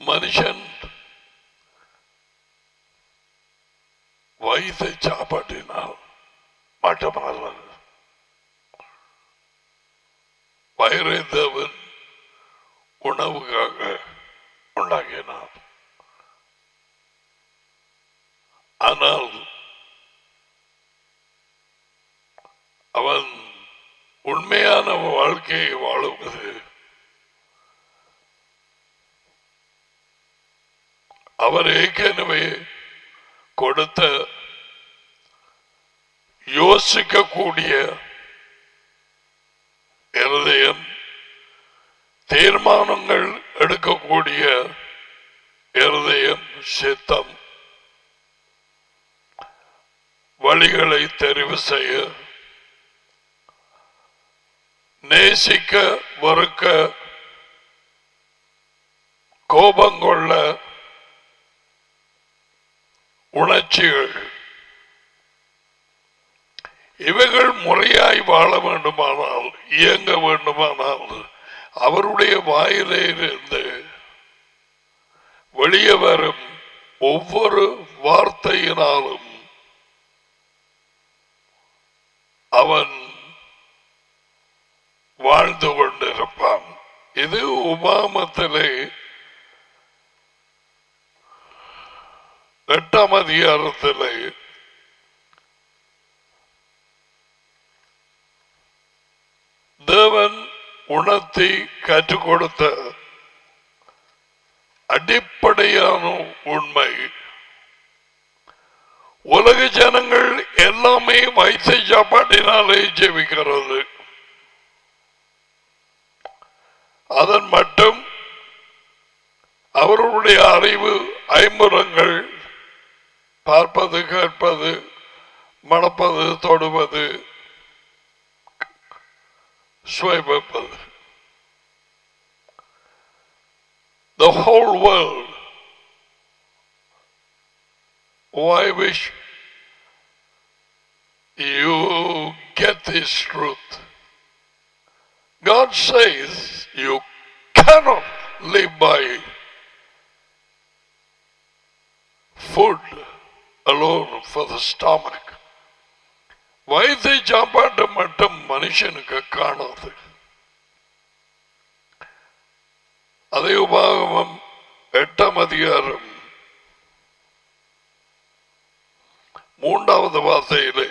மனுஷன் வயிற்றை சாப்பாட்டினால் மாற்றமாகிறது. வயிறை தேவன் உணவுக்காக உண்டாக்கினார். ஆனால் அவன் உண்மையான வாழ்க்கையை வாழுவது அவர் ஏற்கனவே கொடுத்த யோசிக்கக்கூடிய இருதயம், தீர்மானங்கள் எடுக்கக்கூடிய இருதயம், சித்தம், வழிகளை தெரிவு செய்ய, நேசிக்க, வெறுக்க, கோபங்கொள்ள உணர்ச்சிகள், இவைகள் முறையாய் வாழ வேண்டுமானால், இயங்க வேண்டுமானால் அவருடைய வாயிலிருந்து வெளியே வரும் ஒவ்வொரு வார்த்தையினாலும் அவன் வாழ்ந்து கொண்டிருப்பான். இது உபாகமத்திலே 8ஆம் அதிகாரத்திலே தேவன் உணர்த்தி கற்றுக் கொடுத்த அடிப்படையான உண்மை. உலக ஜனங்கள் எல்லாமே வயிற்று சாப்பாட்டினாலே ஜெபிக்கிறது. அதன் மட்டும் அவர்களுடைய அறிவு, ஐம்புலங்கள், பார்ப்பது, கேட்பது, மணப்பது, தொடுவது, சுவைப்பது. The whole world. Oh, I wish you get this truth. God says you cannot live by food alone for the stomach. வயிற்றை சாப்பாட்டு மட்டும் மனுஷனுக்கு காணாது. அதே உபாகமம் 8ஆம் அதிகாரம் 3வது வார்த்தையிலே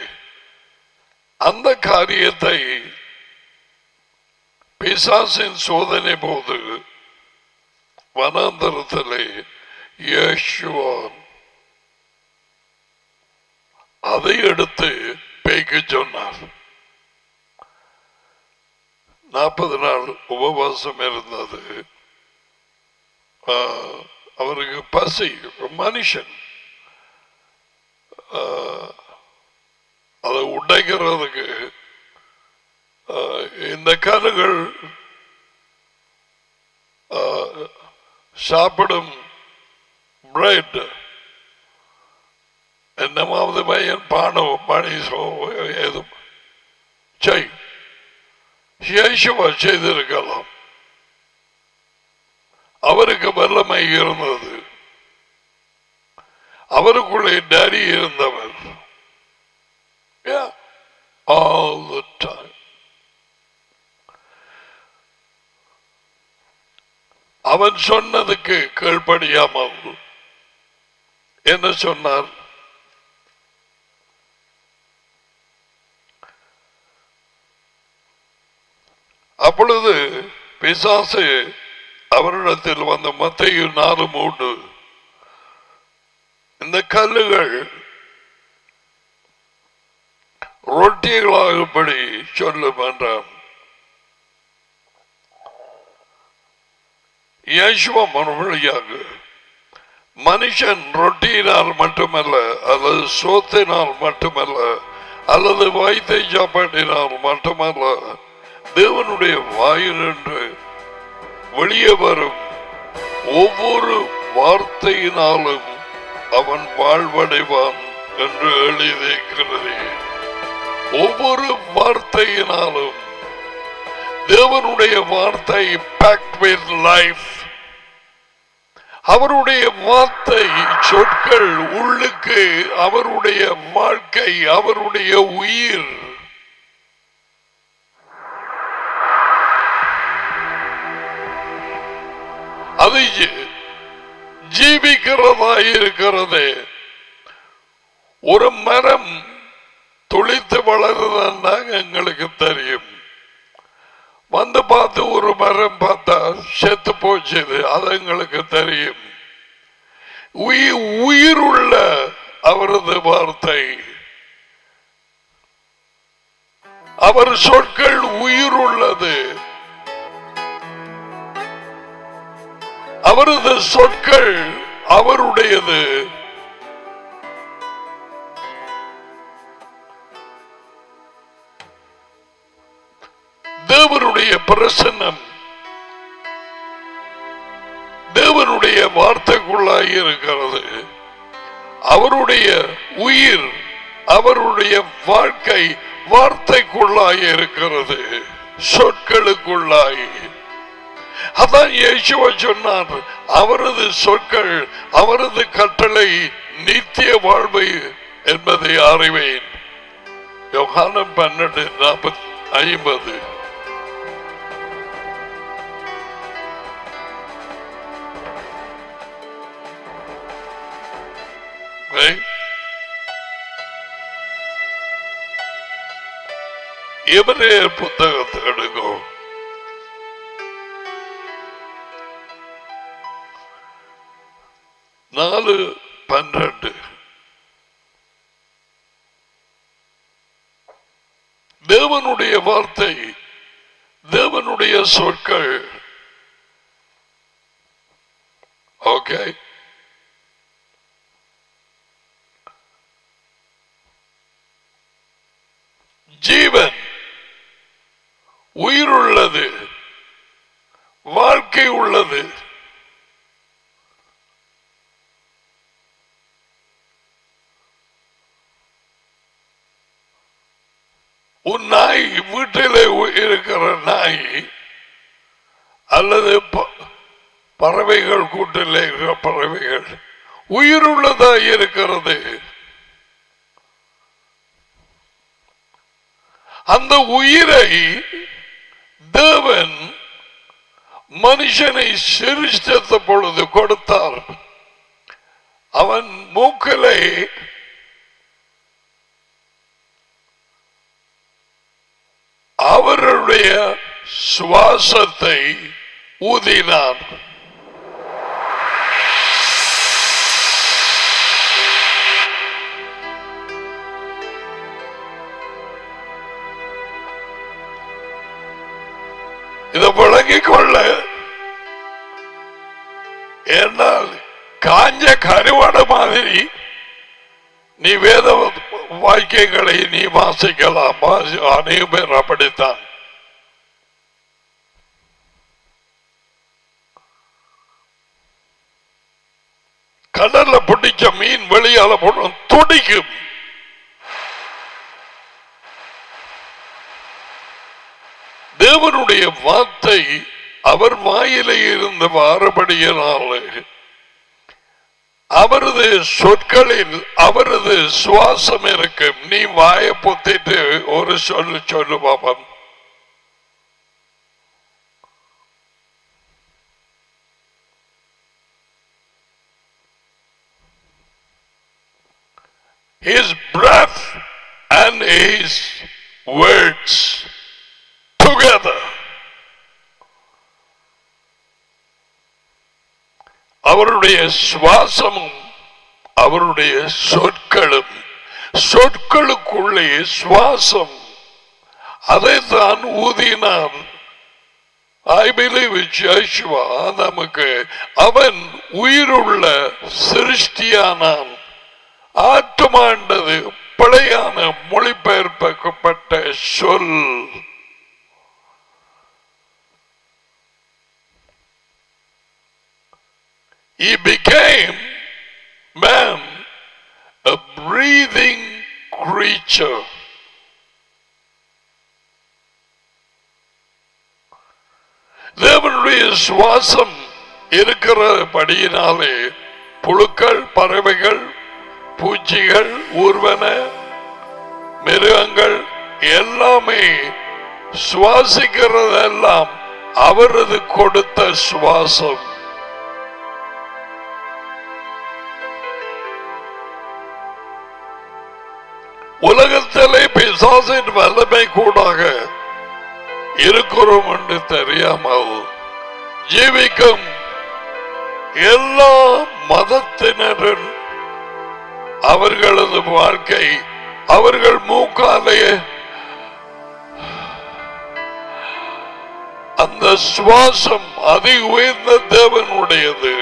அந்த காரியத்தை பிசாசின் சோதனை போது வனாந்தரத்திலே யேசுவா அதை எடுத்து பேய்க்கு சொன்னார். 40 நாள் உபவாசம் இருந்தது. அவருக்கு பசி, மனுஷன் அதை உடைக்கிறதுக்கு இந்த கல்லுகள் சாப்பிடும் பிரெட் என்னமாவது பையன் பாணி ஏதும் செய்திருக்கலாம். அவருக்கு வல்லமை இருந்தது. அவருக்குள்ளே டேடி இருந்தவர். All the time. அவன் சொன்னதுக்கு கீழ்ப்படியாமல் என்ன சொன்னார்? அப்பொழுது பிசாசு அவரிடத்தில் வந்த மத்தேயு 4:3 இந்த கல்லுகள் ரொட்டிகளாகும்படி சொல்லும் என்றான். இயேசுவ மறுமொழியாக மனுஷன் ரொட்டியினால் மட்டுமல்ல, அல்லது சோத்தினால் மட்டுமல்ல, அல்லது வயிற்றை சாப்பாட்டினால் மட்டுமல்ல, தேவனுடைய வாயிலிருந்து வெளியே வரும் ஒவ்வொரு வார்த்தையினாலும் அவன் வாழ்வடைவான் என்று எழுதியிருக்கிறது. ஒவ்வொரு வார்த்தையினாலும் தேவனுடைய வார்த்தை packed with life. அவருடைய வார்த்தை சொற்கள் உள்ளுக்கு அவருடைய வாழ்க்கை, அவருடைய உயிர். அது ஜீவிக்கிறதாயிருக்கிறது. ஒரு மரம் துளித்து வளருதுன்னா எங்களுக்கு தெரியும். வந்து பார்த்து ஒரு மரம் பார்த்தா செத்து போச்சுது, அது எங்களுக்கு தெரியும். உயிருள்ள அவரது வார்த்தை, அவர் சொற்கள் உயிருள்ளது. அவரது சொற்கள் அவருடையது. தேவனுடைய பிரசன்னம் தேவனுடைய வார்த்தைக்குள்ளாய் இருக்கிறது. அவருடைய உயிர், அவருடைய வாழ்க்கை வார்த்தைக்குள்ளாய் இருக்கிறது, சொற்களுக்குள்ளாய். அதான் இயேசுவா சொன்னார், அவரது சொற்கள், அவரது கட்டளை நித்திய வாழ்வு என்பதை அறிவேன். யோகானம் 12:50. எபிரேயர் புத்தகத்தை எடுக்கும். நாலு 12. தேவனுடைய வார்த்தை, தேவனுடைய சொற்கள். ஓகே, ஜீவன், உயிருள்ளது, வாழ்க்கை உள்ளது. உன் நாய், வீட்டிலே இருக்கிற நாய் அல்லது பறவைகள், கூட்டில் இருக்கிற பறவைகள் உயிருள்ளதாக இருக்கிறது. அந்த உயிரை தேவன் மனுஷனை சிருஷ்டித்த பொழுது கொடுத்தார். அவன் மூக்கிலே அவருடைய சுவாசத்தை ஊதினார். இதை விளங்கிக் கொள்ள, என்னால் காஞ்ச கருவாடு மாதிரி நீ வேத வாக்கியங்களை நீ வாசிக்கலாம். அநேக பேர் அப்படித்தான். கடல்ல பிடிச்ச மீன் வெளியால போடும், துடிக்கும். தேவனுடைய வார்த்தை அவர் வாயிலே இருந்து மாறுபடியினாலே அவரது சொற்களில் அவரது சுவாசம் இருக்கும். நீ வாயை பொத்திட்டு ஒரு சொல்லு பாப்பம். His breath and his words together. அவருடைய சுவாசமும் அவருடைய சொற்களும், சொற்களுக்குள்ளே சுவாசம், அதைத்தான் ஊதினார். I believe Joshua நமக்கு அவன் உயிருள்ள சிருஷ்டியானான். ஆத்மாண்டது பிழையான மொழிபெயர்க்கப்பட்ட சொல். He became man, a breathing creature. தேவனுடைய சுவாசம் இருக்கிறபடியினாலே புழுக்கள், பறவைகள், பூச்சிகள், ஊர்வன, மிருகங்கள் எல்லாமே சுவாசிக்கிறதெல்லாம் அவரது கொடுத்த சுவாசம். உலகத்திலே பிசாசின் வல்லமை கூடாக இருக்கிறோம் என்று தெரியாமல் ஜீவிக்கும் எல்லா மதத்தினரும் அவர்களது வாழ்க்கை அவர்கள் மூக்காலேயே அந்த சுவாசம் அதி உயர்ந்த தேவனுடையது.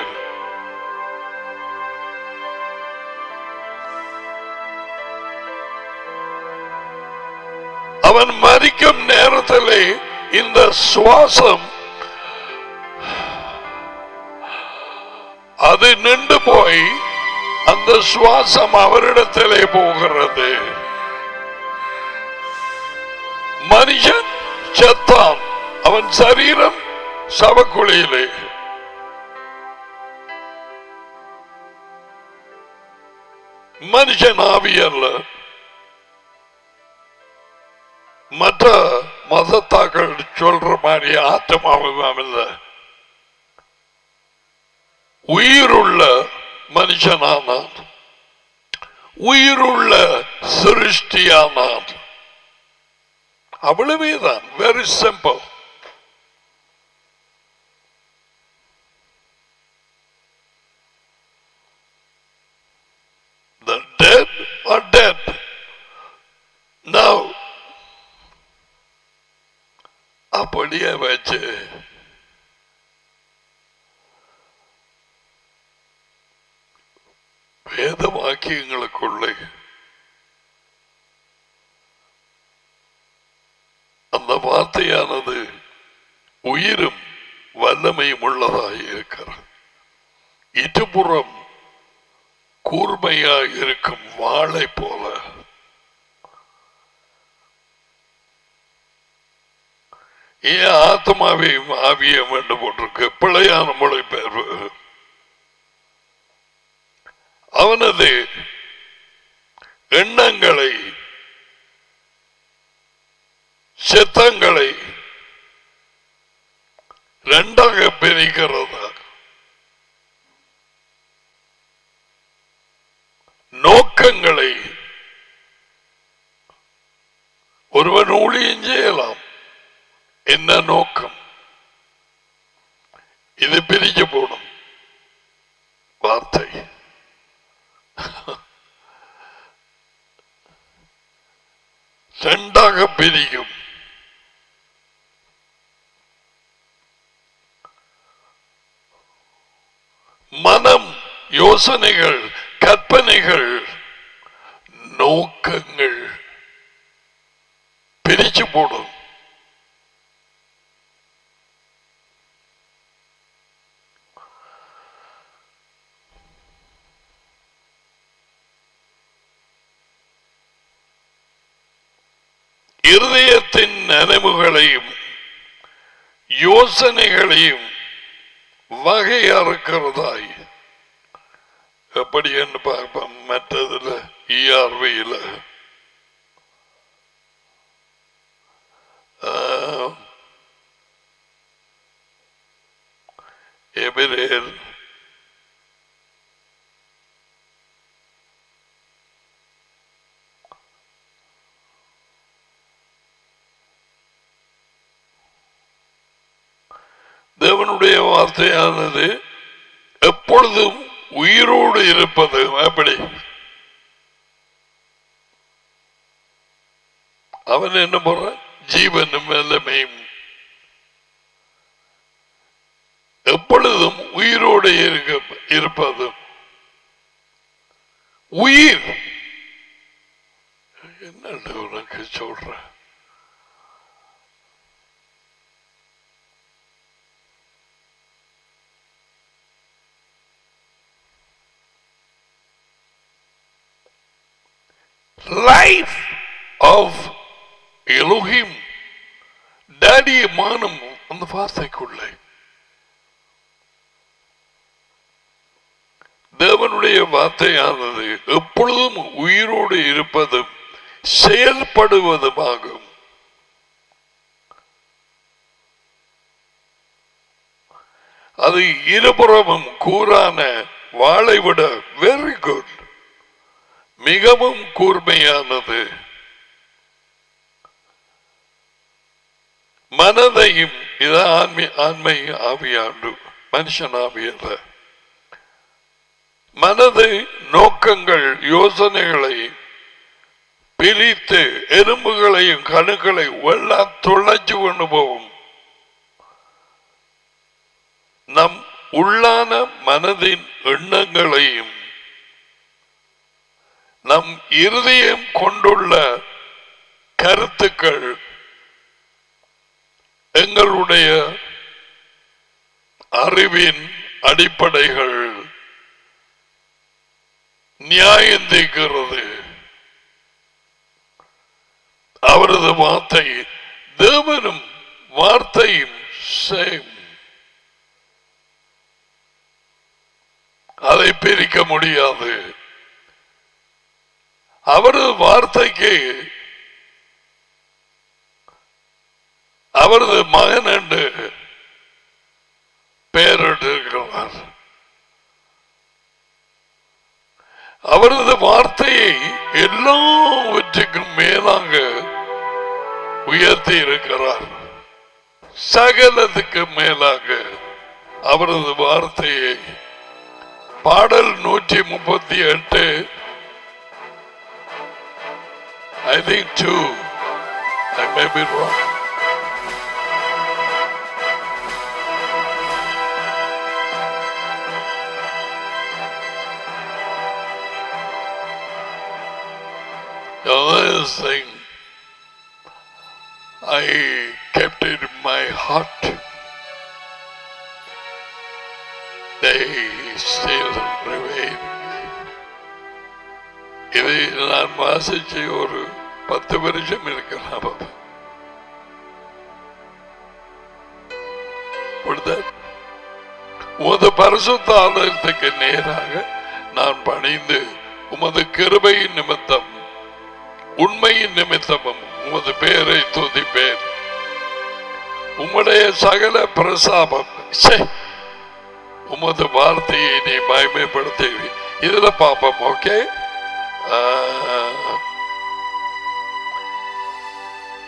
அவன் மரிக்கும் நேரத்திலே இந்த சுவாசம் அது நின்று போய் அந்த சுவாசம் அவரிடத்திலே போகிறது. மனுஷன் செத்தான், அவன் சரீரம் சவக்குழியிலே. மனுஷன் ஆவி அல்ல. மற்ற மதத்தாக்கள் சொல்ற மாதிரி ஆத்மாவும் இல்லை, உயிருள்ள மனுஷனானான், உயிருள்ள சிருஷ்டியானான். அவ்வளவேதான். Very simple. The dead are dead. Now அப்படியே வச்சு வேத வாக்கியங்களுக்குள்ளே அந்த வார்த்தையானது உயிரும் வல்லமையும் உள்ளதாக இருக்கிறது. இருபுறம் கூர்மையாக இருக்கும் வாளை போல. ஏன் ஆத்மாவையும் ஆவியம் என்று போட்டிருக்கு? பிழையான மொழிபெயர்வு. அவனது எண்ணங்களை, சித்தங்களை இரண்டாக பிரிக்கிறதா, நோக்கங்களை ஒருவன் ஊழியம் செய்யலாம். என்ன நோக்கம்? இது பிரிக்க போடும் வார்த்தை. இரண்டாக பிரிக்கும். மனம், யோசனைகள், கற்பனைகள், நோக்கங்கள் பிரிச்சு போடும். இருதயத்தின் நினைவுகளையும் யோசனைகளையும் வகையறுக்கிறதாய். எப்படி என்று பார்ப்போம். மற்றதுல ERV-ல எபிரேயர் தேவனுடைய வார்த்தையானது எப்பொழுதும் உயிரோடு இருப்பது. அப்படி அவன் என்ன போற? ஜீவனும் வல்லமையும். எப்பொழுதும் உயிரோடு இருப்பது. உயிர் என்ன உனக்கு சொல்ற? Life of Elohim. Daddy மானம் அந்த வார்த்தைக்குள்ளே. தேவனுடைய வார்த்தையானது எப்பொழுதும் உயிரோடு இருப்பதும் செயல்படுவதுமாகும். அது இருபுறமும் கூரான வாளை விட வெரி குட், மிகவும் கூர்மையானது. மனதையும் இது ஆண்மை ஆவியாண்டு மனுஷன் ஆவியல்ல. மனது நோக்கங்கள் யோசனைகளை பிரித்து எலும்புகளையும் கணுக்களை எல்லாம் துளைச்சு கொண்டு போகும். நம் உள்ளான மனதின் எண்ணங்களையும் நம் இருதயம் கொண்டுள்ள கருத்துக்கள் எங்களுடைய அறிவின் அடிப்படைகள் நியாயம் தீர்க்கிறது. அவரது வார்த்தை தேவனும் வார்த்தையும் சேம். அதை பிரிக்க முடியாது. அவரது வார்த்தைக்கு அவரது மகன் என்று பெயரிட்டிருக்கிறார். அவரது வார்த்தையை எல்லாவற்றுக்கும் மேலாக உயர்த்தி இருக்கிறார். சகலத்துக்கு மேலாக அவரது வார்த்தையை. பாடல் 138 I think 2, I may be wrong. The other thing, I kept it in my heart. They still remain. இதை நான் வாசிச்சு ஒரு 10 வருஷம் இருக்கலாம். உமது பரிசுத்த ஆலயத்துக்கு நேராக நான் பணிந்து உமது கிருபையின் நிமித்தம் உண்மையின் நிமித்தமும் உமது பெயரை துதிப்பேன். உம்முடைய சகல பிரசாபம் உமது வார்த்தையை நீ மகிமைப்படுத்தி இதுல பாப்போம். ஓகே,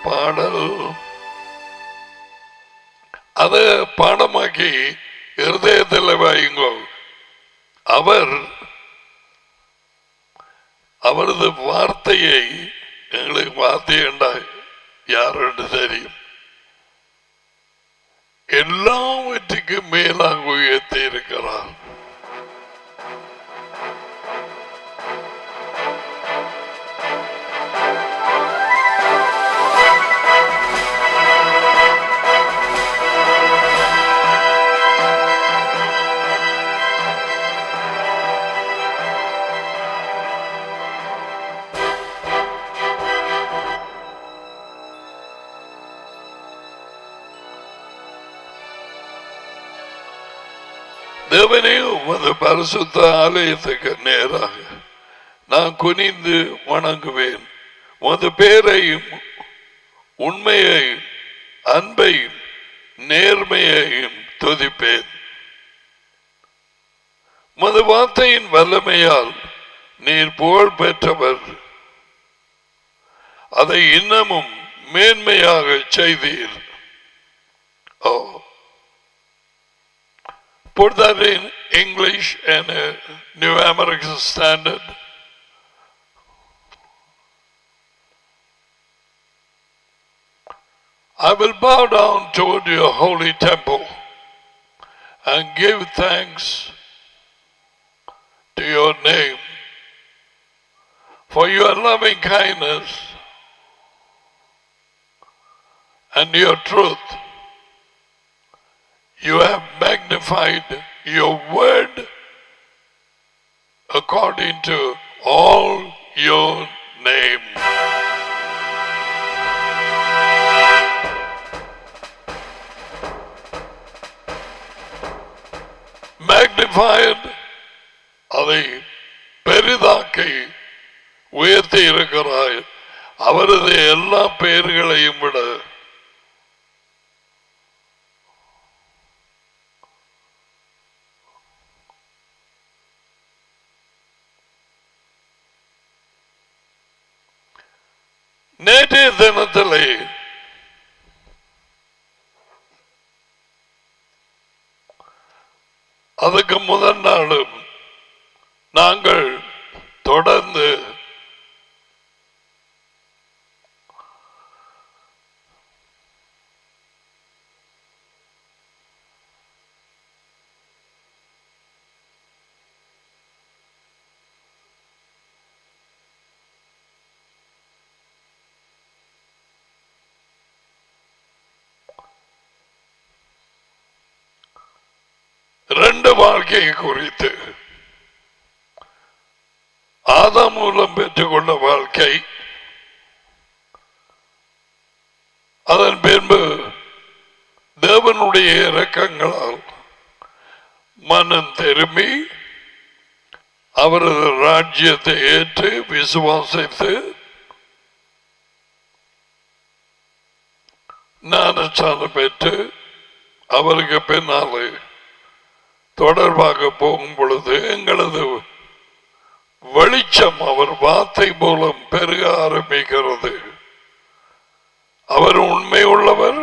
பாடல் அத பாடமாக்கி இருதயத்தில் வாயுங்கோ. அவரது வார்த்தையை எங்களுக்கு வார்த்தை என்றால் யாருன்னு தெரியும். எல்லாவற்றுக்கும் மேலாக உயர்த்தி இருக்கிறார். தேவனே, உமது பரிசுத்த ஆலயத்துக்கு நேராக நான் குனிந்து வணங்குவேன். உமது பேரையும் உண்மையையும் அன்பையும் நேர்மையையும் துதிப்பேன். உமது வார்த்தையின் வல்லமையால் நீர் புகழ் பெற்றவர். அதை இன்னமும் மேன்மையாக செய்தீர். Put that in English and a New American Standard. I will bow down toward your holy temple and give thanks to your name for your loving kindness and your truth. You have magnified your word according to all your name. Magnified அதை பெரிதாக்கி உயர்த்தி இருக்கிறாய். அவரது எல்லா பெயர்களையும் விட நேற்றைய தினத்திலே அதுக்கு முதல் நாளும் நாங்கள் தொடர்ந்து ரெண்டு வாழ்க்கையை குறித்து ஆதாம் மூலம் பெற்றுக்கொண்ட வாழ்க்கை, அதன் பின்பு தேவனுடைய இரக்கங்களால் மனம் திரும்பி அவரது ராஜ்யத்தை ஏற்று விசுவாசித்து ஞானஸ்நானம் பெற்று அவருக்கு பின்னாலே தொடர்பாக போகும் பொழுது எங்களது வெளிச்சம் அவர் வார்த்தை மூலம் பெருக ஆரம்பிக்கிறது. அவர் உண்மை உள்ளவர்,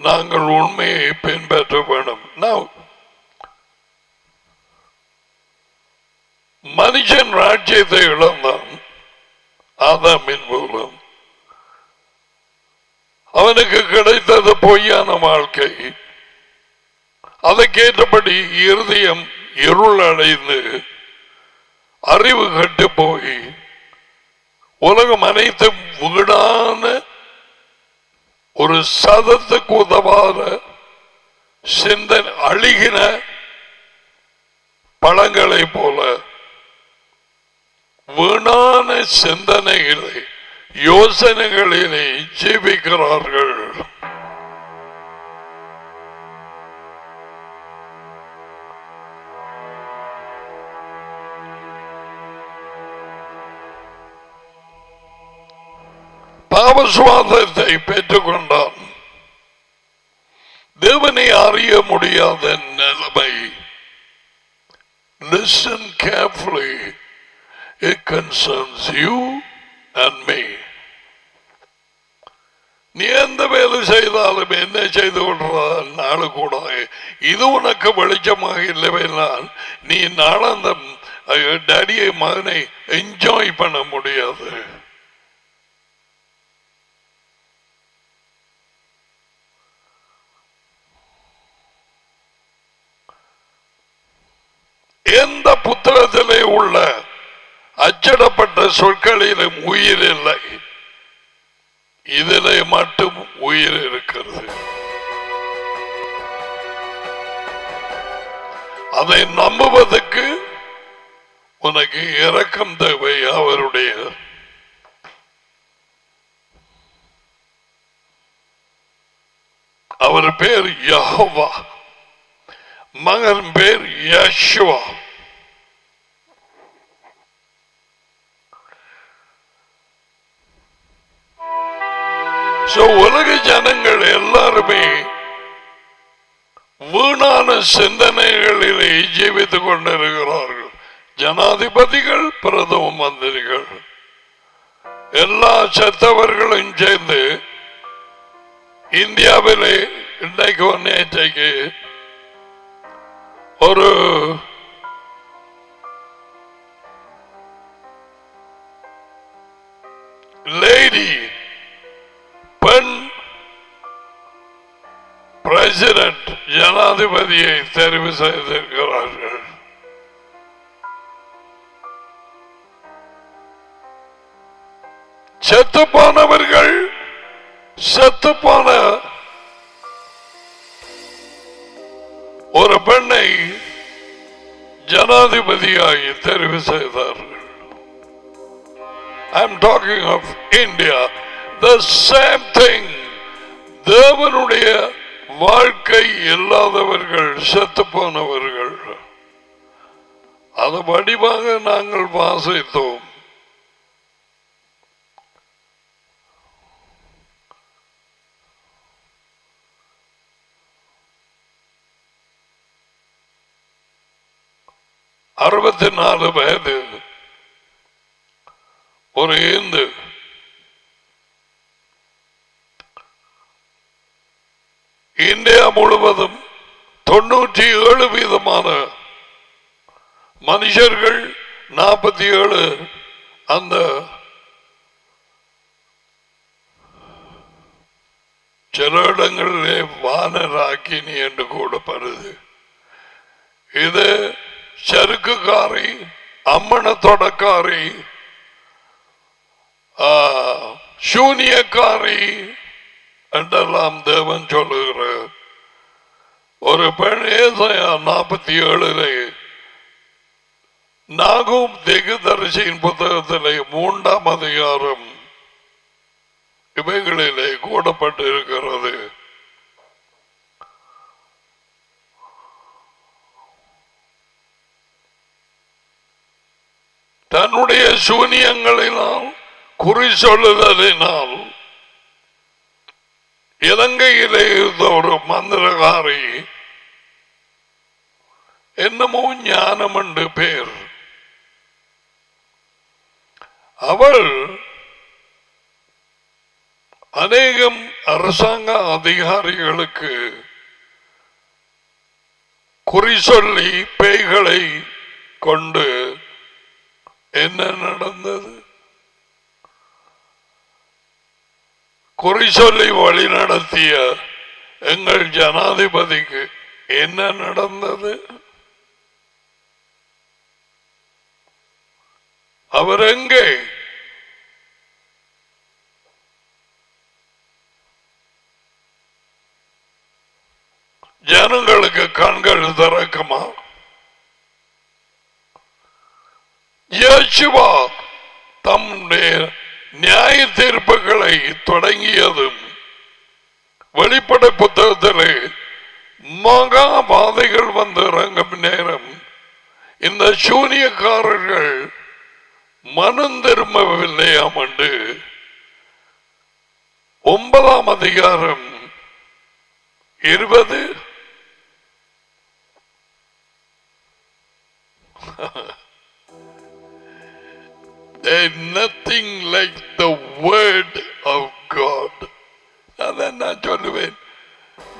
நாங்கள் உண்மையை பின்பற்ற வேண்டும். மனுஷன் ராஜ்யத்தை இழந்தான் ஆதாமின் மூலம். அவனுக்கு கிடைத்தது பொய்யான வாழ்க்கை. அதற்கேற்றபடி இருதயம் இருள் அடைந்து அறிவு கட்டு போய் உலகம் அனைத்தும் வீடான ஒரு சதத்துக்கு உதவாத சிந்தனை அழுகின பழங்களை போல வீணான சிந்தனைகளை யோசனைகளிலே ஜீவிக்கிறார்கள். பாவசுவாதத்தை பெற்றுக் கொண்டான். தேவனை அறிய முடியாத நிலைமை. Listen carefully. It concerns you and me. நீ எந்த வேலை செய்தாலும் என்ன செய்து கொள்றால் நாளு கூட இது உனக்கு வெளிச்சமாக இல்லைவேனால் நீ நாளாந்தம் டாடியை மகனை என்ஜாய் பண்ண முடியாது. எந்த புத்தகத்திலே உள்ள அச்சிடப்பட்ட சொற்களிலும் உயிர் இல்லை, இதிலே மட்டும் உயிர் இருக்கிறது. அதை நம்புவதற்கு உனக்கு இரக்கம் தேவை. அவருடைய அவர் பேர் யெகோவா, மகன் பேர் யெஷுவா. உலக ஜனங்கள் எல்லாருமே வீணான சிந்தனைகளிலே ஜீவித்துக் கொண்டிருக்கிறார்கள். ஜனாதிபதிகள், பிரதம மந்திரிகள், எல்லா செத்தவர்களும் சேர்ந்து இந்தியாவிலே இன்றைக்கு நேற்றைக்கு ஒரு லேடி பெண் பிரசிடென்ட் ஜனாதிபதியை தெரிவு செய்திருக்கிறார்கள். செத்துப்போனவர்கள், செத்துப்போன ஒரு பெண்ணை ஜனாதிபதியாகி தெரிவு செய்தார்கள். I am talking of India. The same thing. தேவனுடைய வாழ்க்கை இல்லாதவர்கள், செத்து போனவர்கள், அது வடிவாக நாங்கள் வாசித்தோம். அறுபத்தி 4 வயது ஒரு இந்து இந்தியா முழுவதும் 97% மனுஷர்கள் 47 அந்த சில இடங்களிலே வானராக்கினி என்று கூடப்படுது. இது சருக்குக்காரி, அம்மன தொடக்காரி, சூனியக்காரி என்றெல்லாம் தேவன் சொல்லுகிற ஒரு பெண். ஏசாயா 47 நாகும் திகுதரிசியின் புத்தகத்திலே 3ஆம் அதிகாரம் இவைகளிலே கூடப்பட்டு இருக்கிறது. தன்னுடைய சூனியங்களினால் குறி சொல்லுதலினால் இலங்கையிலே இருந்த ஒரு மந்திரகாரி, என்னமோ ஞானம் என்று பேர், அவள் அநேகம் அரசாங்க அதிகாரிகளுக்கு குறி சொல்லி பேய்களை கொண்டு என்ன நடந்தது? குறி சொல்லி வழி நடத்திய எங்கள் ஜனாதிபதிக்கு என்ன நடந்தது? அவர் எங்கே? ஜனங்களுக்கு கண்கள் திறக்குமா? யேசுவா தம்முடைய நியாய தீர்ப்புகளை தொடங்கியதும் வெளிப்படை புத்தகத்திலே மகாபாதைகள் வந்து இறங்கும் நேரம் இந்த சூனியக்காரர்கள் மனம் திரும்பவில்லையாம் என்று 9ஆம் அதிகாரம் 20 There's nothing like the word of God. அதான் நான் சொல்லுவேன்.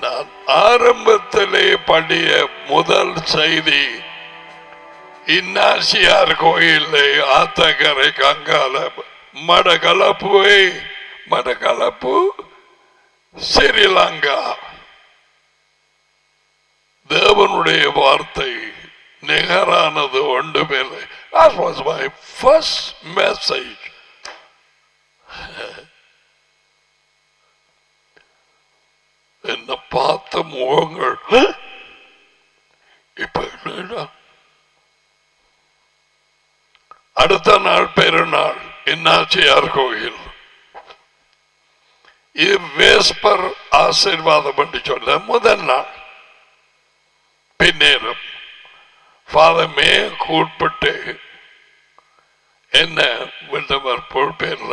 நான் ஆரம்பத்திலே படிய முதல் செய்தி இன்னாசியார் கோயிலே ஆத்தங்கரை கங்கால மடகலப்பு ஸ்ரீலங்கா. தேவனுடைய வார்த்தை நிகரானது ஒன்றுமில்லை. That was my first message. என்ன பார்த்த முகங்கள் இப்ப அடுத்த நாள் பெருநாள் இன்னாச்சியார் கோயில். இது வேஸ்பர் ஆசீர்வாதம் என்று சொல்ல முதல் நாள். பின்னேறும் பாதமே கூட்பட்டு என்ன விண்டவர் பொறுப்பேர்ல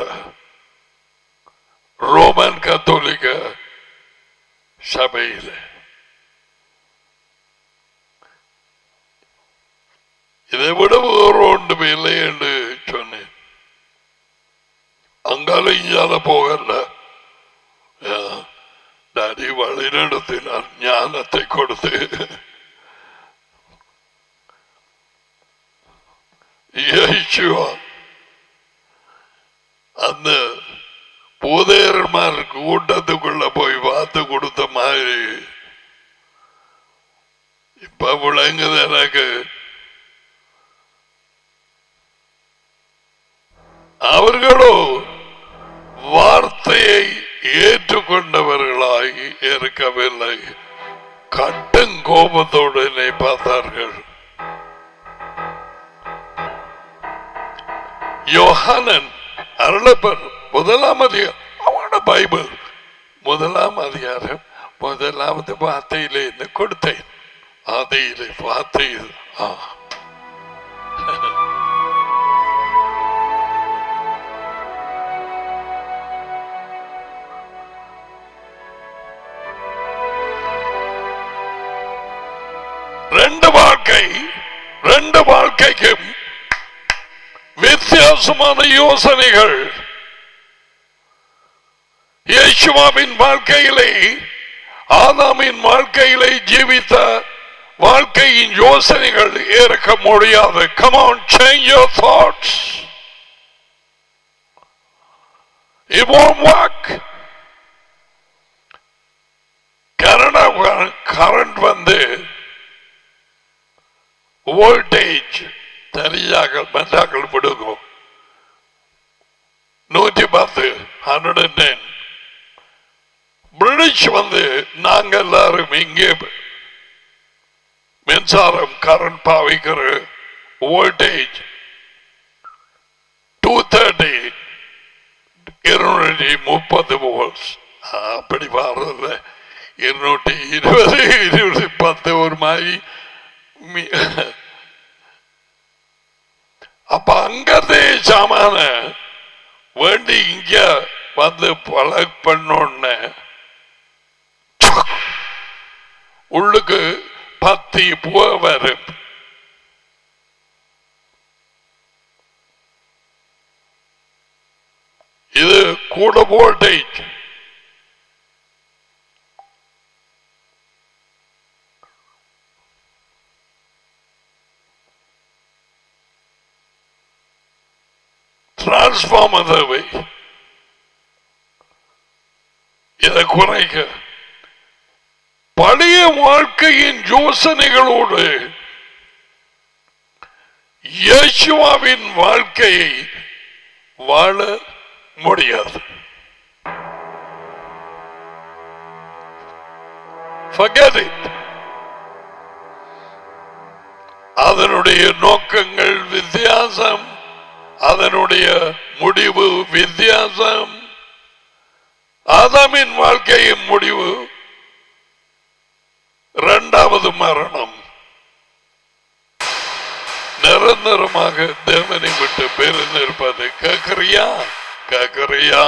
ரோமன் கத்தோலிக்க சபையில் இதை விட வேறு ஒன்றும் இல்லை என்று சொன்னேன். அங்கால இஞ்சால போகல. டாடி வழி நடத்தினார், ஞானத்தை கொடுத்து. அந்த போதையர்மார் கூட்டத்துக்குள்ள போய் பார்த்து கொடுத்த மாதிரி இப்ப விளங்குது எனக்கு. அவர்களோ வார்த்தையை ஏற்றுக்கொண்டவர்களாகி இருக்கவில்லை. கட்டும் கோபத்தோடு என்னை பார்த்தார்கள். யோஹானன் அருளப்பர் 1ஆம் அதிகாரம், அவனோட பைபிள் 1ஆம் அதிகாரம் 1வது வார்த்தையிலே கொடுத்தேன். ஆதியிலே வார்த்தை வாழ்க்கை ரெண்டு வாழ்க்கைக்கும் வித்தியாசமான யோசனைகள். இயேசுவின் வாழ்க்கையிலே ஆதாமின் வாழ்க்கையிலே ஜீவித்த வாழ்க்கையின் யோசனைகள் ஏற்க முடியாது. Come on, change your thoughts. It won't work. Current வந்து வோல்டேஜ் தெரியாக மற்றாக்கள் விடுவோம் 110 110. பிரிட்டிஷ் வந்து நாங்க எல்லாரும் இங்கே மின்சாரம் கரண்ட் பாவிக்கிற வோல்டேஜ் 230 230 வோல்ட்ஸ். அப்படி பாருல 220 210 ஒரு மாதிரி. அப்ப அங்கதே சாமான வேண்டி இங்க வந்து பழக் பண்ணோன்னு உள்ளுக்கு 10 பூ வரும். இது கூட வோல்டேஜ். டிரான்ஸ்பார்மர் தேவை. இதை குறைக்க பழைய வாழ்க்கையின் யோசனைகளோடு இயேசுவின் வாழ்க்கையை வாழ முடியாது. Forget it. அதனுடைய நோக்கங்கள் வித்தியாசம், அதனுடைய முடிவு வித்தியாசம். ஆதாமின் வாழ்க்கையின் முடிவு இரண்டாவது மரணம். நிரந்தரமாக தேவனை விட்டு பிரிந்திருப்பது. கேட்கிறியா? கேட்கிறியா?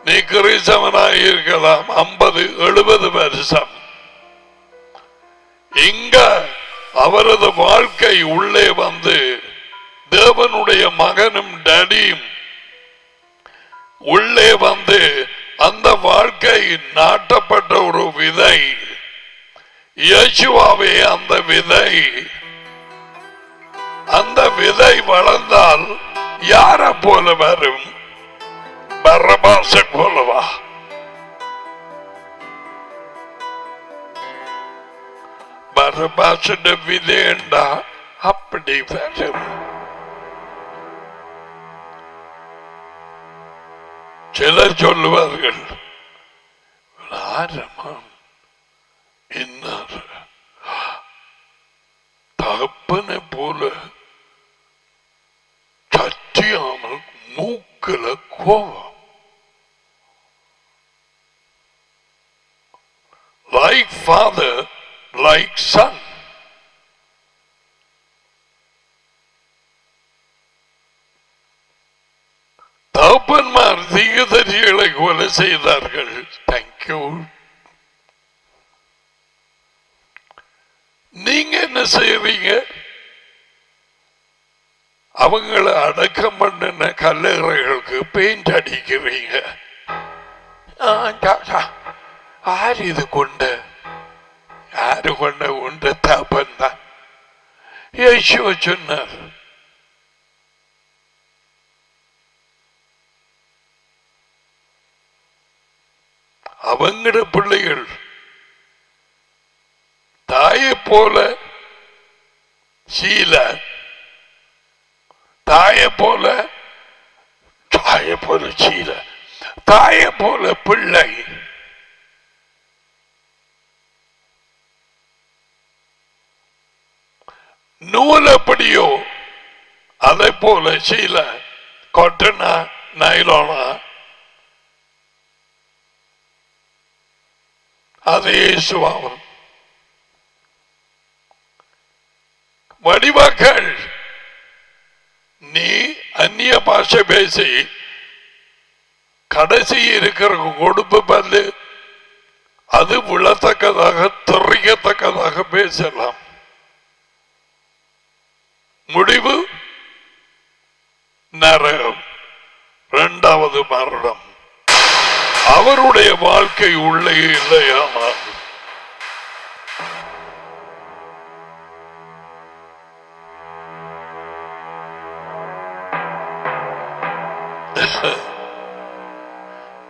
நீ கிறிஸ்தவனாய் இருக்கலாம் 50-70 வருஷம். இங்க அவரது வாழ்க்கை உள்ளே வந்து தேவனுடைய மகனும் டேடியும் உள்ளே வந்து அந்த வாழ்க்கை நாட்டப்பட்ட ஒரு விதை. இயேசுவாவே அந்த விதை. அந்த விதை வளர்ந்தால் யார போல வரும்? பரபாச போலவா? பரபாச விதைண்டா அப்படி வரும். சிலர் சொல்லுவார்கள் தகப்பனை போல சத்தியாமல் மூக்கல கோவம். Like father, like son. தகப்பன்மார் தீர்க்கதரிசிகளை கொலை செய்தார்கள். தேங்க்யூ. நீங்க என்ன செய்வீங்க? அவங்களை அடக்கம் பண்ணின கல்லறைகளுக்கு பெயிண்ட் அடிக்கிறீங்க. யாரு இது கொண்ட? யாரு கொண்ட? உண்ட தகப்பன் தான். இயேசு சொன்னார், அவங்கட பிள்ளைகள் தாயை போல சீல, தாயை போல சீல, தாயை போல பிள்ளை. நூல் எப்படியோ அதை போல சீல, காட்டனா நைலானா, அது இயேசுவாகும். வடிவாக்கள் நீ அந்நிய பாஷை பேசி கடைசி இருக்கிற கொடுப்பு பல்லு அது விழத்தக்கதாக தெரிவிக்கத்தக்கதாக பேசலாம். முடிவு நரகம், இரண்டாவது மரணம். அவருடைய வாழ்க்கை உள்ளே இல்லையானால்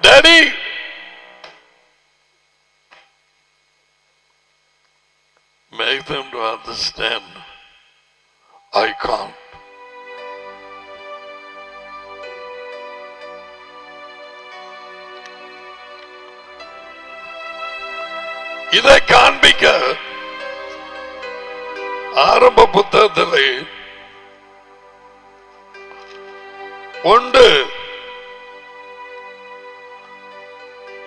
Daddy, make them to understand. I can't. இதை காண்பிக்க ஆரம்ப புத்தகத்திலே ஒன்று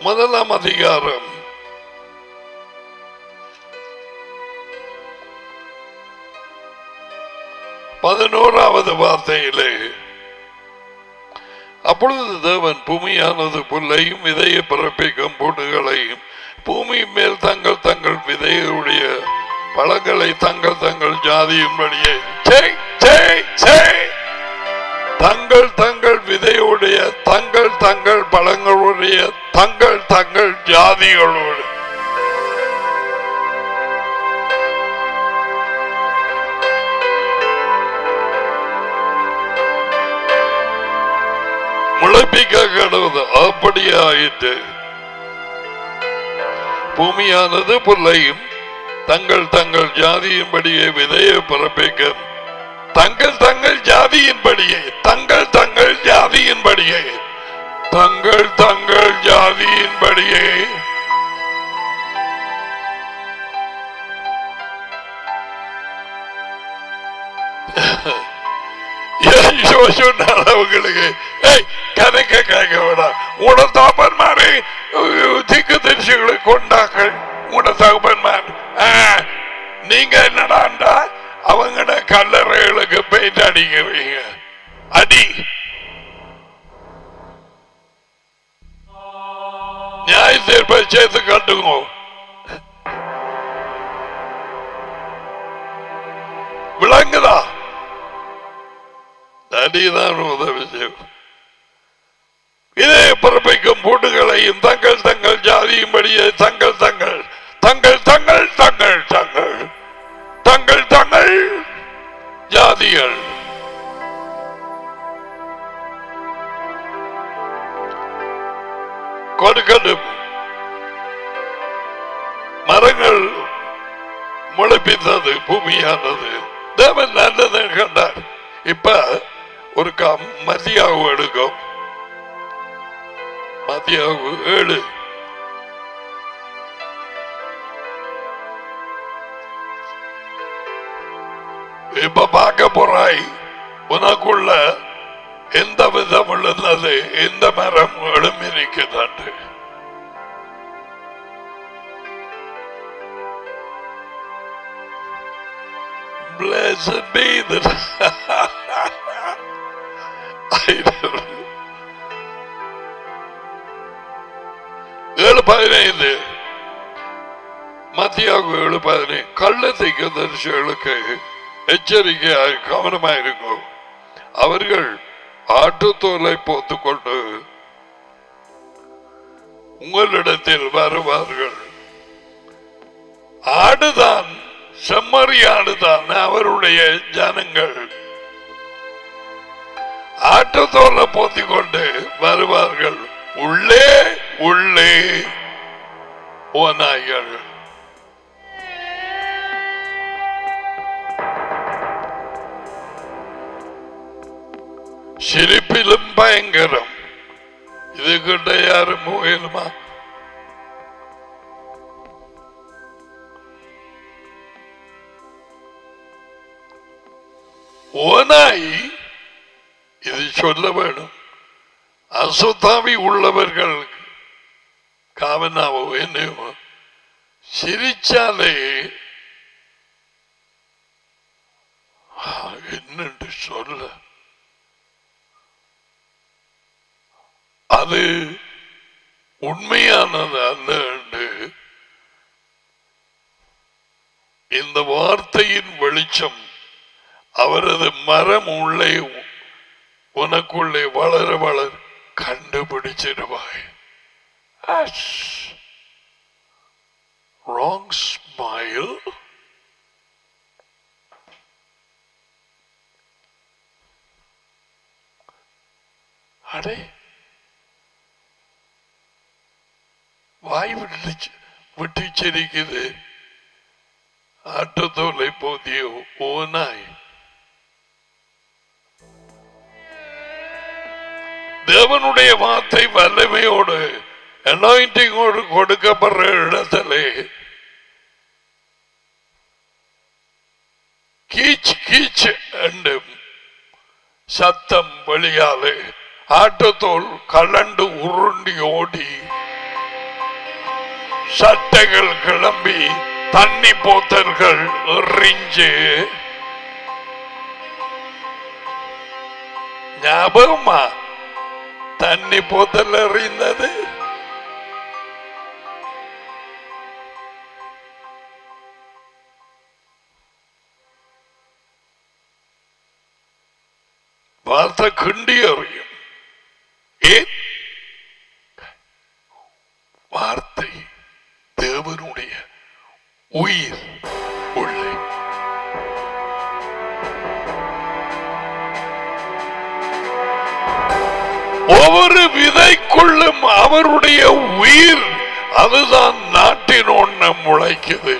முதலாம் அதிகாரம் 11வது வார்த்தையிலே, அப்பொழுது தேவன் பூமியானது புல்லையும் விதையை பிறப்பிக்கும் பூண்டுகளையும் பூமி மேல் தங்கள் தங்கள் விதையுடைய பழங்களை தங்கள் தங்கள் ஜாதியின்படியே தங்கள் தங்கள் விதையுடைய தங்கள் தங்கள் பழங்களுடைய தங்கள் தங்கள் ஜாதிகளோடு முளைப்பிக்க கடவுது. அப்படியே ஆயிற்று. பூமியானது புல்லையும் தங்கள் தங்கள் ஜாதியின்படியே விதையை பிறப்பிக்க தங்கள் தங்கள் ஜாதியின்படியே தங்கள் தங்கள் ஜாதியின்படியே தங்கள் தங்கள் ஜாதியின்படியே அவங்களுக்கு கதைக்க கேட்க விட உட தாப்பன்மாரை திக்கு தரிசிகளை கொண்டாக்கள். உட தகப்பன்மார் நீங்க என்னடாண்டா அவங்கட கல்லறைகளுக்கு பெயிண்ட் அடிக்கிறீங்க. அடி நியாய தீர்ப்பை சேர்த்து கட்டுங்க. விளங்குதா? அடிதான் உதவி செய்யும். இதே பிறப்பிக்கும் பூண்டுகளையும் தங்கள் தங்கள் ஜாதியும்படியே தங்கள் தங்கள் தங்கள் தங்கள் தங்கள் தங்கள் தங்கள் தங்கள் ஜாதிகள் கொடுக்கணும். மரங்கள் முளைப்பித்தது பூமியானது. தேவன் நல்லதை கண்டார். இப்ப ஒரு மத்தியாவு எடுக்கும். மத்தியாவு 7 இப்ப பார்க்க போறாய். உனக்குள்ள எந்த விதம் உள்ளது, எந்த மரம் எழுமிருக்கிறது. Blessed be the 7:15 மத்தியாகு 7:15 கள்ள தீர்க்கதரிசிகளுக்கு எச்சரிக்கையாக கவனமாயிருக்கும். அவர்கள் ஆட்டுத்தோலை போத்துக் கொண்டு உங்களிடத்தில் வருவார்கள். ஆடுதான், செம்மறியாடுதான் அவருடைய ஜனங்கள். ஆட்டுத்தோலை போத்திக் கொண்டு வருவார்கள். உள்ளே உள்ளே ஓநாய்கள். சிரிப்பிலும் பயங்கரம். இது கிட்ட யாரும் முயலுமா? ஓநாய் இது சொல்ல வேணும். அசுத்தாவி உள்ளவர்கள் காவனாவோ என்னவோ சிரிச்சாலே என்னென்று சொல்ல, அது உண்மையானது அல்ல என்று இந்த வார்த்தையின் வெளிச்சம் அவரது மரம் உள்ளே உனக்குள்ளே வளர வளர கண்டுபிடிச்சிடுவாய். Wrong smile. அடே வாய் விட்டு சிரிக்குது. ஆட்டத்தோலை போதிய ஓனாய். தேவனுடைய வார்த்தை வல்லமையோடு அனாயிண்டிங்கோடு கொடுக்கப்படுற இடத்திலே கீச் கீச் என்று சத்தம் வெளியாலே ஆட்டத்தோல் கலண்டு உருண்டி ஓடி சட்டைகள் கிளம்பி தண்ணி போத்தல்கள் எறிஞ்சு ஞாபகமா தண்ணி போத்தல் எறிந்தது. வார்த்தை கிண்டி அறியும். ஏன் வார்த்தை தேவனுடைய உயிர் உள்ளே. ஒவ்வொரு விதைக்குள்ளும் அவருடைய உயிர், அதுதான் நாட்டின் ஒண்ணு முளைக்குது.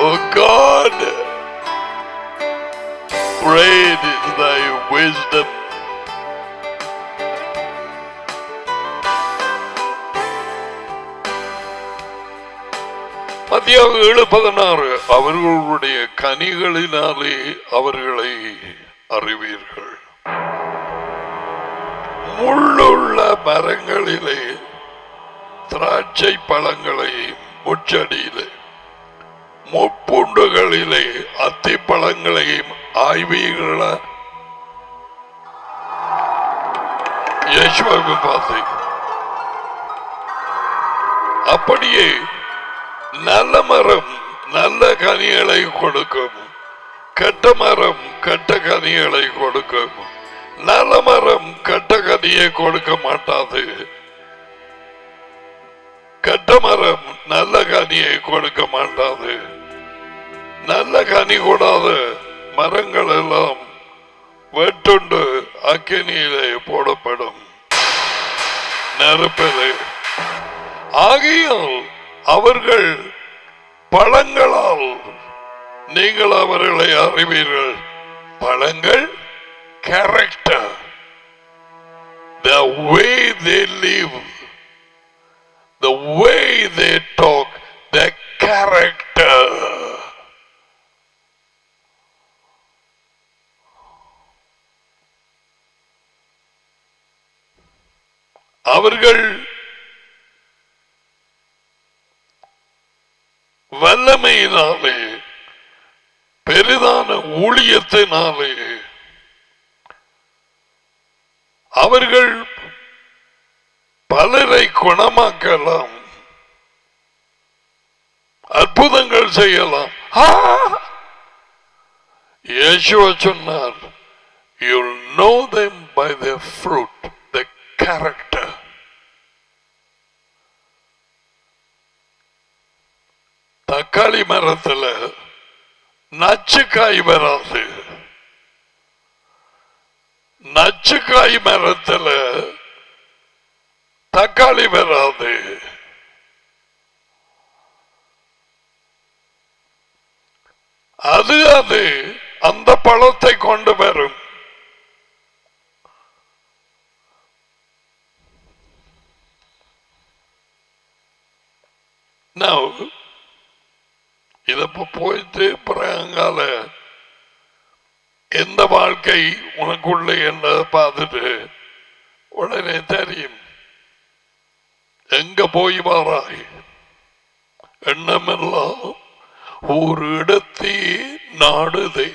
Oh God, great is thy wisdom. மத்தியாக 7:16 அவர்களுடைய கனிகளினாலே அவர்களை அறிவீர்கள். முள்ளுள்ள மரங்களிலே திராட்சை பழங்களை முச்சடியிலே, முப்புண்டுகளிலே அத்தி பழங்களையும் ஆய்வீர்கள. யேசுவை பார்த்து அப்படியே நல்ல மரம் நல்ல கனிகளை கொடுக்கும், கெட்ட மரம் கெட்ட கனிகளை கொடுக்கும். நல்ல மரம் கெட்ட கனியை கொடுக்க மாட்டாது, கெட்ட மரம் நல்ல கனியை கொடுக்க மாட்டாது. நல்ல கனி கூடாத மரங்கள் எல்லாம் வெட்டுண்டு அக்கினியிலே போடப்படும், நெருப்பிலே. ஆகையால் அவர்கள் பழங்களால் நீங்கள் அவர்களை அறிவீர்கள். பழங்கள் character, the way they live, the way they talk, the character. அவர்கள் வல்லமையினாலே, பெரிதான ஊழியத்தினாலே அவர்கள் பலரை குணமாக்கலாம், அற்புதங்கள் செய்யலாம். இயேசுவா சொன்னார், you'll know them by their fruit, the character. தக்காளி மரத்துல நச்சுக்காய் வராது, நச்சுக்காய் மரத்துல தக்காளி வராது. அது அந்த பழத்தை கொண்டு வரும். Now இதப்ப போயிட்டு பிறங்கால எந்த வாழ்க்கை உனக்குள்ள என்ன பார்த்துட்டு உடனே தெரியும் எங்க போய் வாராய். எண்ணமெல்லாம் ஒரு இடத்தே நாடுதே.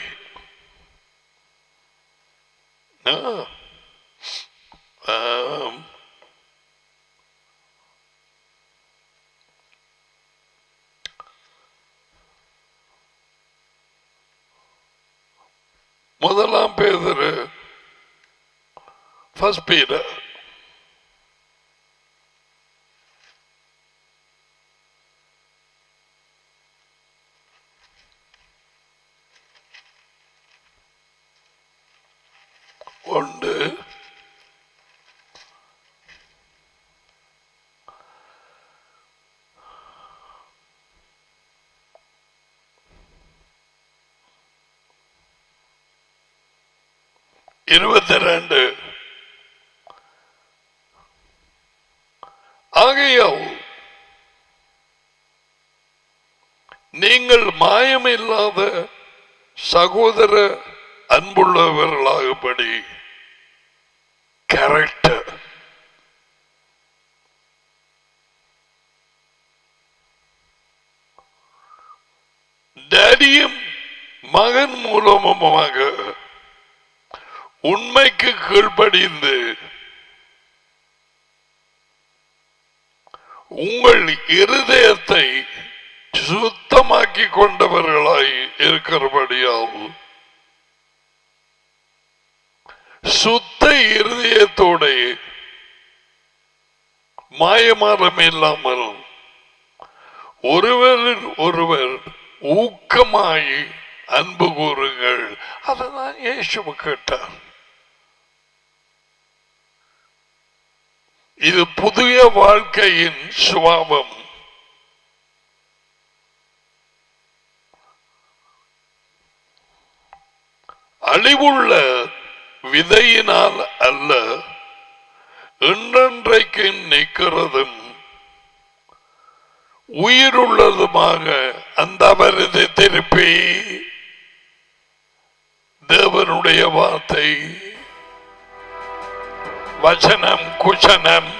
முதலாம் பேதுரு, ஃபர்ஸ்ட் பீட்டர், ஒன்று 22. ஆகையால் நீங்கள் மாயமில்லாத சகோதர அன்புள்ளவர்களாகும்படி கேரக்டர், டேடியும் மகன் மூலமாக உண்மைக்கு கீழ்ப்படிந்து உங்கள் இருதயத்தை சுத்தமாக்கி கொண்டவர்களாய் இருக்கிறபடியால் சுத்த இருதயத்தோட மாயமாறம் இல்லாமல் ஒருவரில் ஒருவர் ஊக்கமாய் அன்பு கூறுங்கள். அதுதான் இயேசு கேட்டார். இது புதிய வாழ்க்கையின் சுபாவம். அழிவுள்ள விதையினால் அல்ல, என்றென்றைக்கு நிற்கிறதும் உயிருள்ளதுமாக அந்த அவரது திருப்பி தேவனுடைய வார்த்தை, வசனம், குசனம்,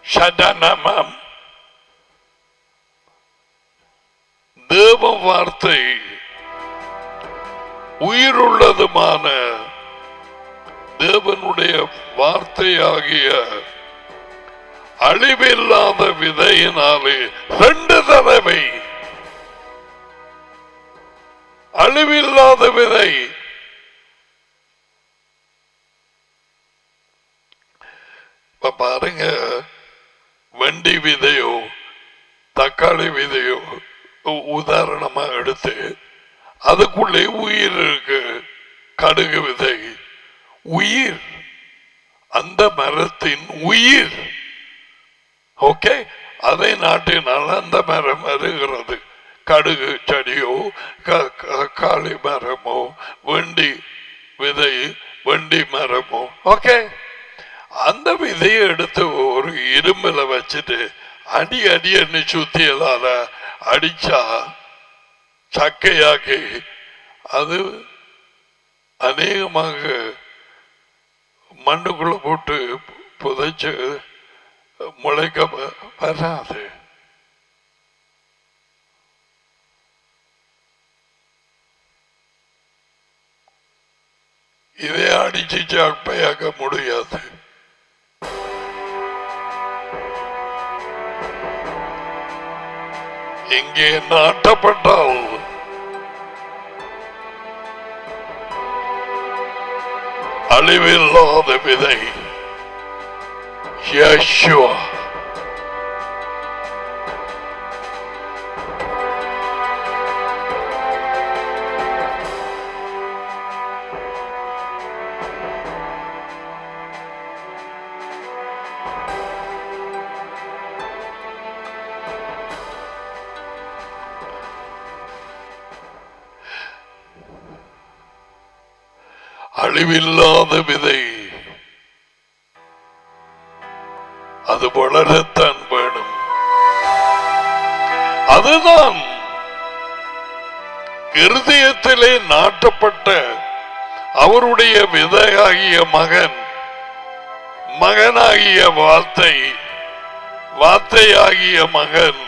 சடனமம், தேவ வார்த்தை உயிருள்ளதுமான தேவனுடைய வார்த்தையாகிய அழிவில்லாத விதையினாலே 2 தடவை அழிவில்லாத விதை. இப்ப பாருங்க, வெண்டி விதையோ தக்காளி விதையோ உதாரணமா எடுத்து அதுக்குள்ளே உயிர் இருக்கு. கடுகு விதை உயிர், அந்த மரத்தின் உயிர். ஓகே, அதை நாட்டினால் அந்த மரம் வருகிறது. கடுகு செடியோ காளி மரமோ வெண்டி விதை வெண்டி மரமோ, ஓகே, அந்த விதையை எடுத்து ஒரு இரும்புல வச்சுட்டு அடி அடின்னு சுத்தியதால அடிச்சா சக்கையாக்கி அது அநேகமாக மண்ணுக்குள்ள போட்டு புதைச்சு முளைக்க வராது. இதை அடிச்சு சக்கையாக்க முடியாது. இங்கே நாட்டப்பட்டால் அழிவில்லாத விதை யேசுவா. அழிவில்லாத விதை அது வளரத்தான் வேணும். அதுதான் இருதயத்திலே நாட்டப்பட்ட அவருடைய விதையாகிய மகன், மகனாகிய வார்த்தை, வார்த்தையாகிய மகன்.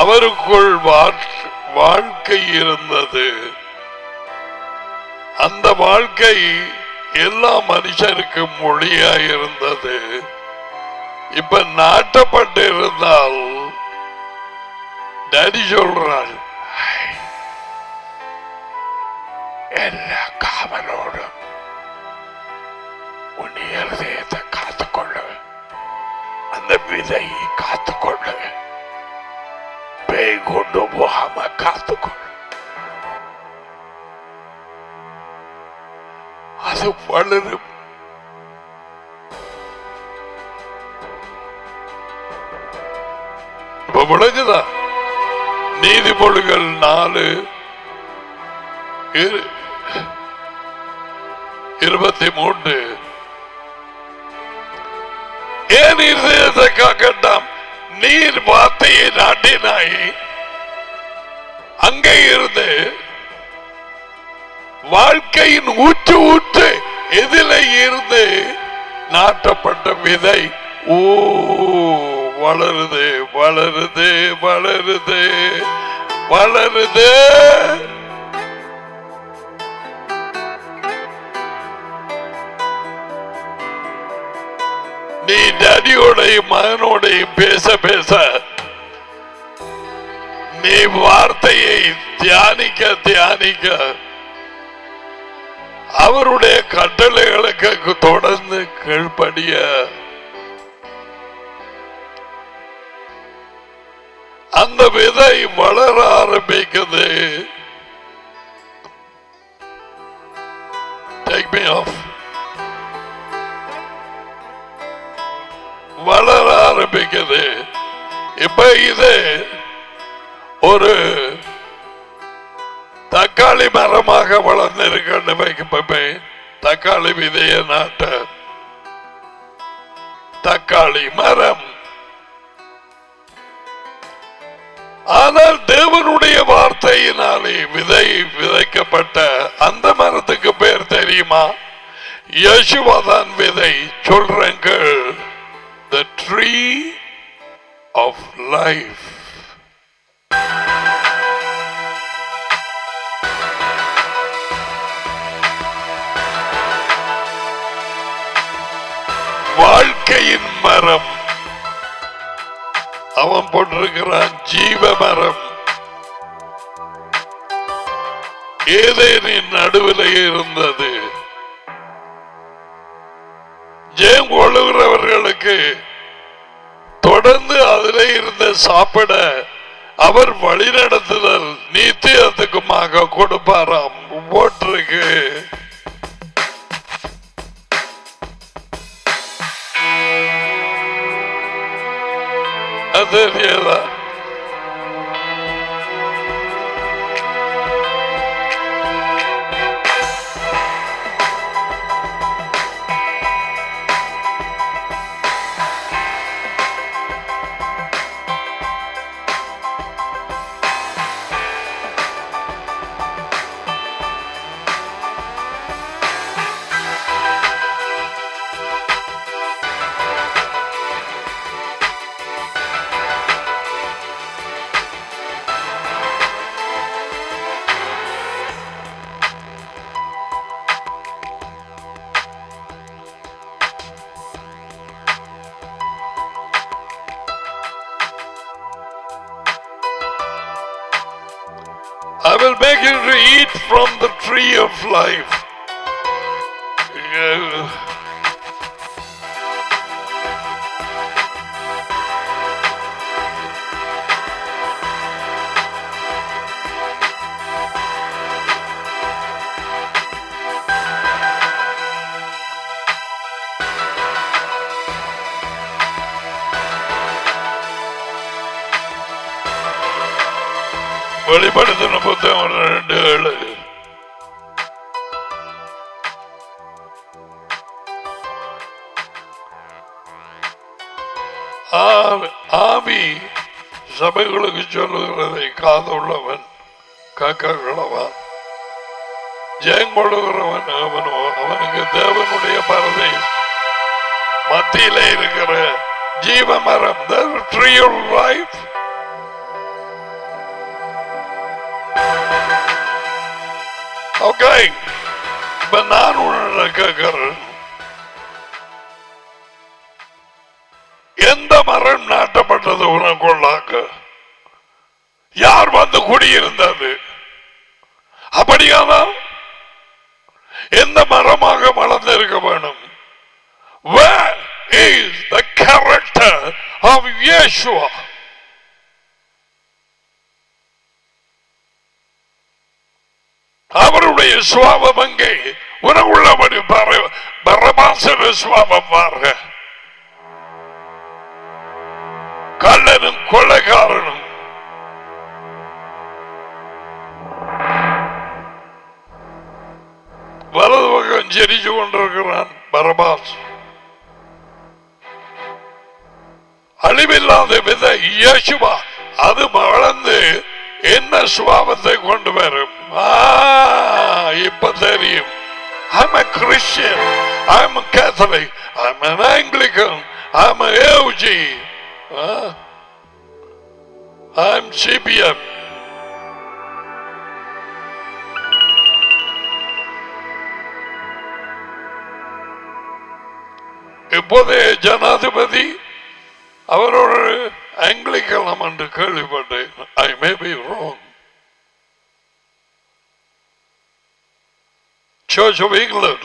அவருக்குள் வாழ்க்கை இருந்தது. அந்த வாழ்க்கை எல்லா மனுஷருக்கும் மொழியாய் இருந்தது. இப்ப நாட்டப்பட்டு இருந்தால் டாடி சொல்றாள், எல்லா காவலோடும் உன் இருதயத்தை காத்துக்கொள்ளு, அந்த விதை காத்துக்கொள்ளு, பேய் கொண்டு போகாம காத்துக்கொள்ளு. அது வளரும். இப்ப விளங்குதா? நீதிமொழிகள் 4:23 ஏன் இருதயத்தை காக்கட்டாம்? நீர் வார்த்தையை நாட்டினாய், அங்கே இருந்து வாழ்க்கையின் ஊற்று ஊற்று எதிலே இருந்து நாட்டப்பட்ட விதை வளருது வளருது வளருது வளருது. நீ டடியோடையும் மகனோடையும் பேச பேச, நீ வார்த்தையை தியானிக்க தியானிக்க, அவருடைய கட்டளைகளுக்கு தொடர்ந்து கீழ்ப்படிய, அந்த விதை வளர ஆரம்பிக்குது. Take me off. வளர ஆரம்பிக்குது. இப்ப இது ஒரு தக்காளி மரமாக வளர்ந்திருக்க, தக்காளி விதைய நாட்ட தக்காளி மரம். ஆனால் தேவனுடைய வார்த்தையினாலே விதை விதைக்கப்பட்ட அந்த மரத்துக்கு பேர் தெரியுமா? யேசுவாதான் விதை. சொல்றேங்க, the tree of life. வாழ்க்கையின் மரம். அவன் போட்டிருக்கிறான் ஜீவ மரம். ஏதேனின் நடுவில் இருந்தது. ஜெயம் கொள்ளுகிறவர்களுக்கு தொடர்ந்து அதிலே இருந்து சாப்பிட அவர் வழிநடத்துதல் நித்தியத்துக்குமாக கொடுப்பாராம். போட்டிருக்கு. அது I will make you to eat from the tree of life. வெளிப்படுத்தின புத்தகம் 2:7. ஆவி சபைகளுக்கு சொல்லுகிறதை காதுள்ளவன் காக்ககளவன். ஜெயம் கொள்ளுகிறவன் அவனோ, அவனுக்கு தேவனுடைய பரதை மத்தியில இருக்கிற ஜீவ மரம், the tree of life. Okay, இப்ப நான் உன்னோட கேட்கிறேன். எந்த மரம் நாட்டப்பட்டது உனக்குள்ளாக்க? யார் வந்து குடியிருந்தது? அப்படியானால் எந்த மரமாக வளர்ந்திருக்க வேணும்? Where is the character of Yeshua? அவருடைய சுவாபம் அங்கே உனக்குள்ளபடி பரமாசன சுவாபம் பாருங்க. கள்ளனும் கொள்ளைக்காரனும் வலது பக்கம் ஜெரிச்சு கொண்டிருக்கிறான் பரபாஸ். அழிவில்லாத விதை இயேசுவா அது வளர்ந்து என்ன சுவாபத்தை கொண்டு வரும்? இப்ப தெரியும். I'm a Christian, I'm a Catholic, I'm an Anglican, I'm a AOG, I'm CPM. இப்போதைய ஜனாதிபதி அவரோட ஆங்கிலிக்கலாம் என்று கேள்விப்பட்டேன். I may be wrong. Church of England.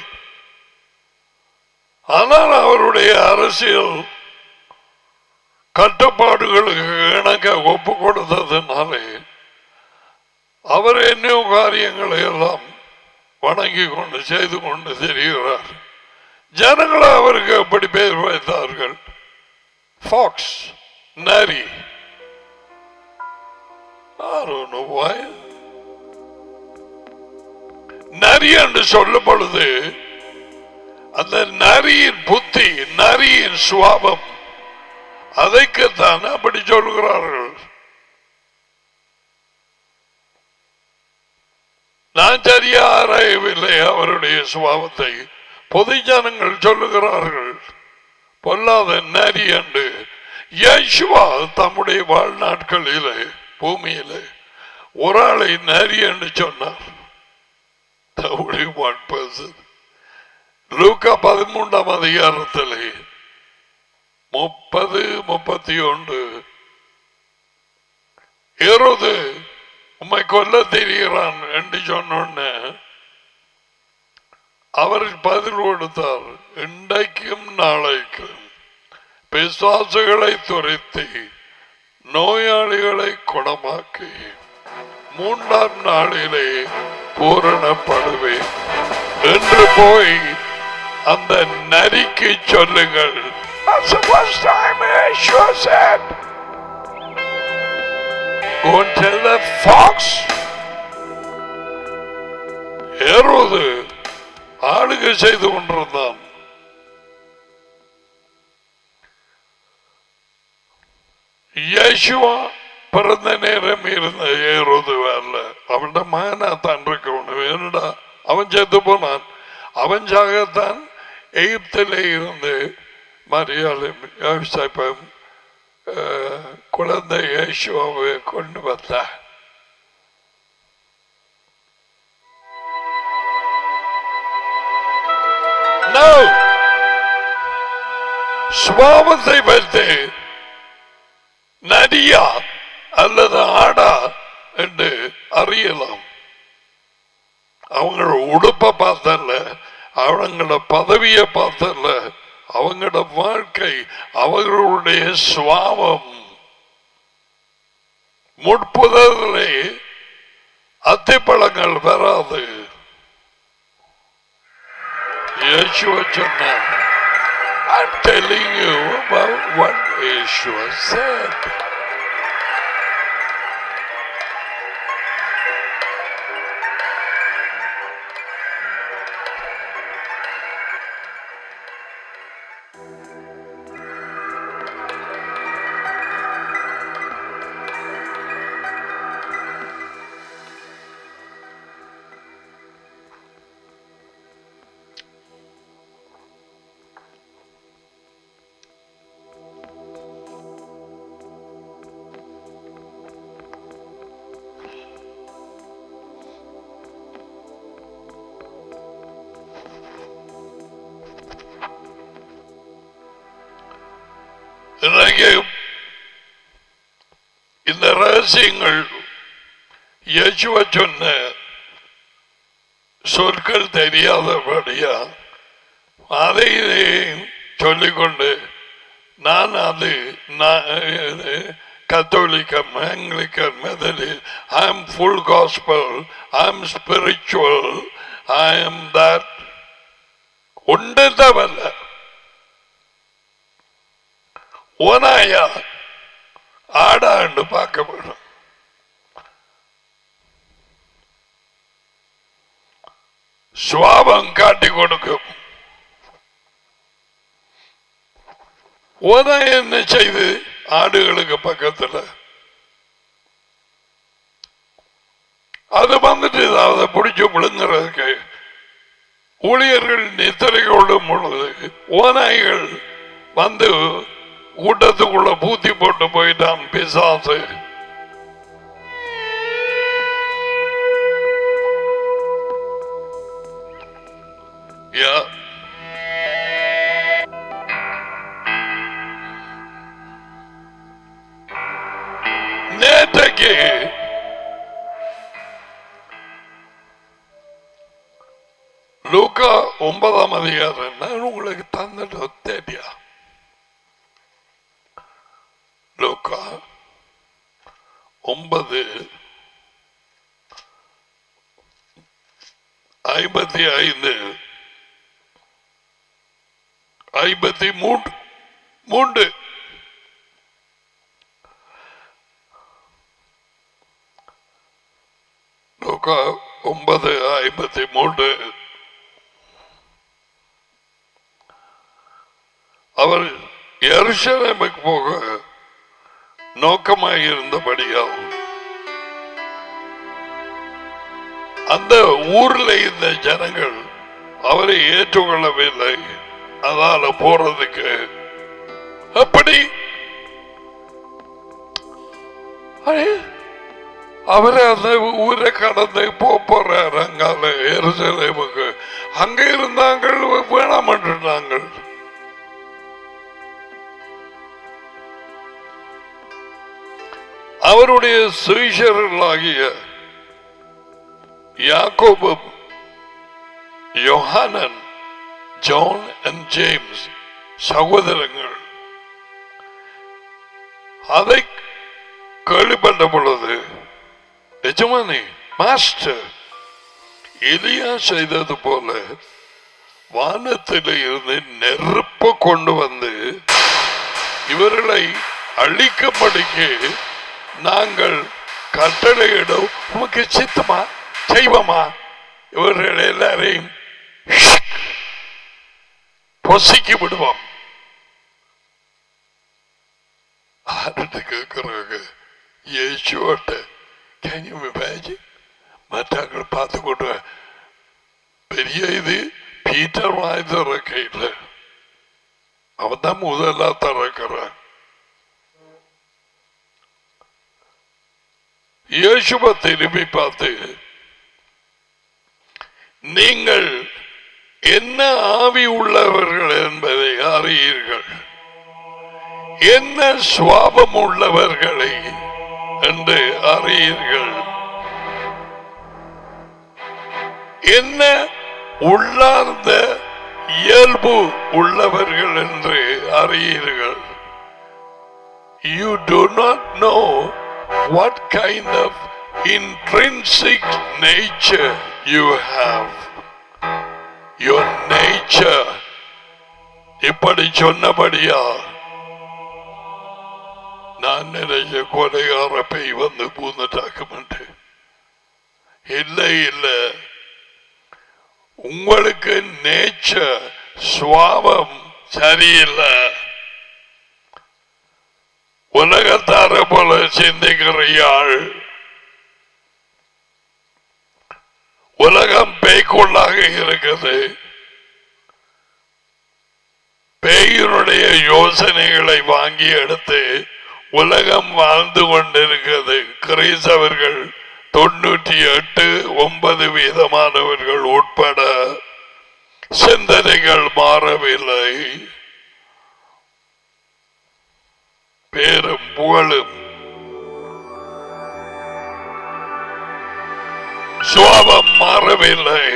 ஆனால் அவருடைய அரசியல் கட்டுப்பாடுகளுக்கு இணங்க ஒப்பு கொடுத்ததுனாலே அவர் என்ன காரியங்களை எல்லாம் வணங்கி கொண்டு செய்து கொண்டு தெரிகிறார். ஜனங்களை அவருக்கு எப்படி பேர் வைத்தார்கள்? ஃபாக்ஸ், நரி. நரி என்று சொல்லும் பொழுது அந்த நரியின் புத்தி, நரியின் சுவாபம், அதைக்குத்தான் அப்படி சொல்கிறார்கள். நான் சரியா ஆராயவில்லை அவருடைய சுவாபத்தை. பொது ஜனங்கள் சொல்லுகிறார்கள் பொல்லாத நரி என்று. யேசுவா தம்முடைய வாழ்நாட்களிலே பூமியிலே ஒரு ஆளை நரி என்று சொன்னார். லூக்கா 13ஆம் அதிகாரத்திலே 30-31 ஏரோது உம்மை கொல்ல தெரிகிறான் என்று சொன்ன அவர் பதில் கொடுத்தார், இன்றைக்கும் நாளைக்கும் பிசாசுகளை துரைத்து நோயாளிகளை குணமாக்கி 3ஆம் நாளிலே பூரணப்படுவேன் என்று போய் அந்த நரிக்கு சொல்லுங்கள். That's the first time Yeshua said, go and tell the fox. ஏரோது ஆளுகை செய்து கொண்டிருந்தான். யேசுவா பிறந்த நேரம் இருந்த ஏரோது அல்ல, அவன் மகனா தான் இருக்கணும். ஏனடா அவன் செத்து போனான். அவன் சாகத்தான் எகிப்திலே இருந்து மரியாளும் யோசிப்பம் குழந்தை யேசுவாவை கொண்டு வந்தார். சுபாவத்தை வைத்து நரியா அல்லது ஆடா என்று அறியலாம். அவங்களோட உடுப்பை பார்த்தல, அவங்களோட பதவியை பார்த்தல, அவங்களோட வாழ்க்கை, அவர்களுடைய சுபாவம். முற்புதலே அத்திப்பழங்கள் வராது. Yeshua சொன்னார். I'm telling you about what Yeshua said. ரகசியங்கள் இயேசுவ சொன்ன சொற்கள் தெரியாதபடியா அதை சொல்லிக்கொண்டு நான் அது கத்தோலிக்கம், Anglican, Methodist, I am full gospel, I am spiritual, I am that. ஒன்று தவல்ல ஓனாயா ஆடாண்டு பார்க்கப்படும். சுவாபம் காட்டி கொடுக்கும். ஓனாய் என்ன செய்து ஆடுகளுக்கு பக்கத்தில் அது வந்துட்டு அதை பிடிச்சு விழுங்குறதுக்கு ஊழியர்கள் நித்திரை கொள்ளும் பொழுது ஓநாய்கள் வந்து கூட்டத்துக்குள்ள பூத்தி போட்டு போயிட்டான் பிசாசு. நேற்றைக்கு லூக்கா 9ஆம் அதிகாரம் நான் உங்களுக்கு தந்துட்டு தெரியா? லூக்கா 9:55 53 லூக்கா 9:53 அவர் எருசலேமுக்கு போக நோக்கமாக இருந்தபடியால் அந்த ஊரில் இருந்த ஜனங்கள் அவரை ஏற்றுக்கொள்ளவில்லை. அதால போறதுக்கு அப்படி அவரை அந்த ஊரை கடந்து போறார். அங்கால எருசலேமுக்கு அங்க இருந்தாங்க வேணாமன்றாங்க. அவருடைய சுவிசேஷர்களாகிய யாக்கோபு, யோஹானன், ஜான் அண்ட் ஜேம்ஸ் சகோதரங்கள் அதை கேள்விப்பட்ட பொழுது, எஜமானி மாஸ்டர், எலியா செய்தது போல வானத்தில் இருந்து நெருப்பு கொண்டு வந்து இவர்களை அழிக்கப்படிக்கு நாங்கள் கட்டளையிடும், உமக்கு சித்தமா செய்வமா? இவர்கள் எல்லாரையும் பொசிக்கி விடுவோம். கேட்கிறாங்க இயேசுவோட்ட. Can you imagine? மற்றவர்கள் பார்த்து கொண்டு பெரிய இது பீட்டர் வாய் திறக்கையில் அவன் தான் முதலா திறக்கிறான். இயேசுவை திரும்பி பார்த்து, நீங்கள் என்ன ஆவி உள்ளவர்கள் என்பதை அறியீர்கள், என்ன சுவாபம் உள்ளவர்களை என்று அறியீர்கள், என்ன உள்ளார்ந்த இயல்பு உள்ளவர்கள் என்று அறியீர்கள். You do not know what kind of intrinsic nature you have. Your nature. இப்படி சொன்னபடியா நான் நிறைய கொலைகார பேய் வந்து பூந்துட்டாக்க மாட்டேன். இல்லை இல்லை, உங்களுக்கு நேச்சர் சுவாபம் சரியில்லை. உலகத்தார போல சிந்திக்கிறையாள். உலகம் பேய்க்குள்ளாக இருக்குது. பேயினுடைய யோசனைகளை வாங்கி எடுத்து உலகம் வாழ்ந்து கொண்டிருக்கிறது. கிறிஸ்தவர்கள் 98-9% உட்பட சிந்தனைகள் மாறவில்லை. பேரும் புகழும் சுவாபம் மாறவில்லை.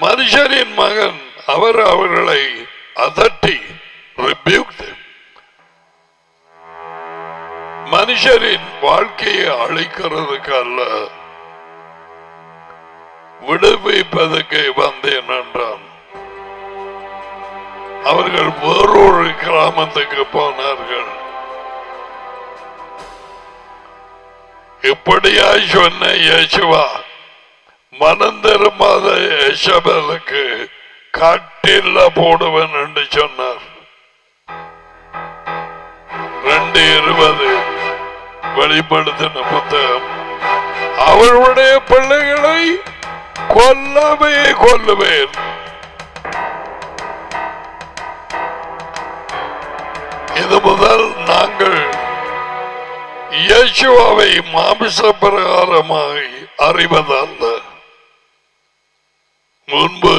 மனுஷரின் மகன் அவர்களை அதட்டி மனுஷரின் வாழ்க்கையை அழிக்கிறதுக்கு அல்ல, விடுவிப்பதற்கு வந்தேன் என்றான். அவர்கள் வேறொரு கிராமத்துக்கு போனார்கள். இப்படியாய் சொன்ன இயேசுவா மனம் திரும்பாத எசபேலுக்கு காட்டில் போடுவேன் என்று சொன்னார். 2:20 வெளிப்படுத்தின புத்தகம். அவர்களுடைய பிள்ளைகளை கொல்லவே கொல்லுவேன். இது முதல் நாங்கள் இயேசுவை மாமிச பிரகாரமாய் அறிவதல்ல, முன்பு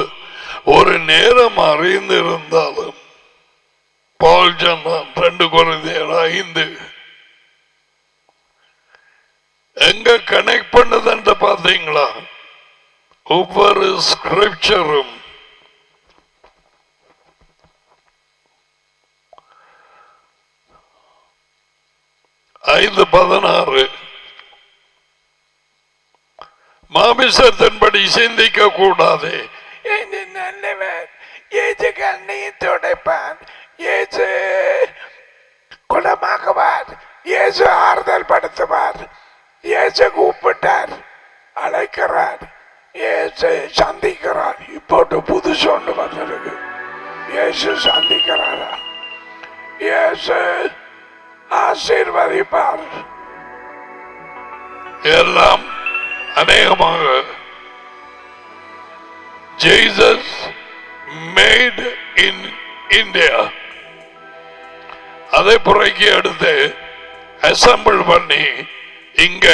ஒரு நேரம் அறிந்திருந்தாலும். பவுல் சொன்னான் 2 கொரிந்தியர் 5 எங்க கனெக்ட் பண்ணது பாத்தீங்களா? ஒவ்வொரு ஸ்கிரிப்சரும் ஐந்து 16 மாமிசத்தின்படி சிந்திக்க கூடாது. நல்லவர் ஏசு கண்ணீர் துடைப்பார், ஏசு குணமாக்குவார், ஏசு ஆறுதல் படுத்துவார், ஏசு கூப்பிட்டார், அழைக்கிறார், ஏசு சந்திக்கிறார். இப்போ புதுசு ஒன்று வந்திருக்கு. ஏசு சந்திக்கிறாரா? ஏசு ஆசீர்வதிப்பார். எல்லாம் அநேகமாக Jesus made in India. அதை புறக்கி எடுத்து அசம்பிள் பண்ணி இங்க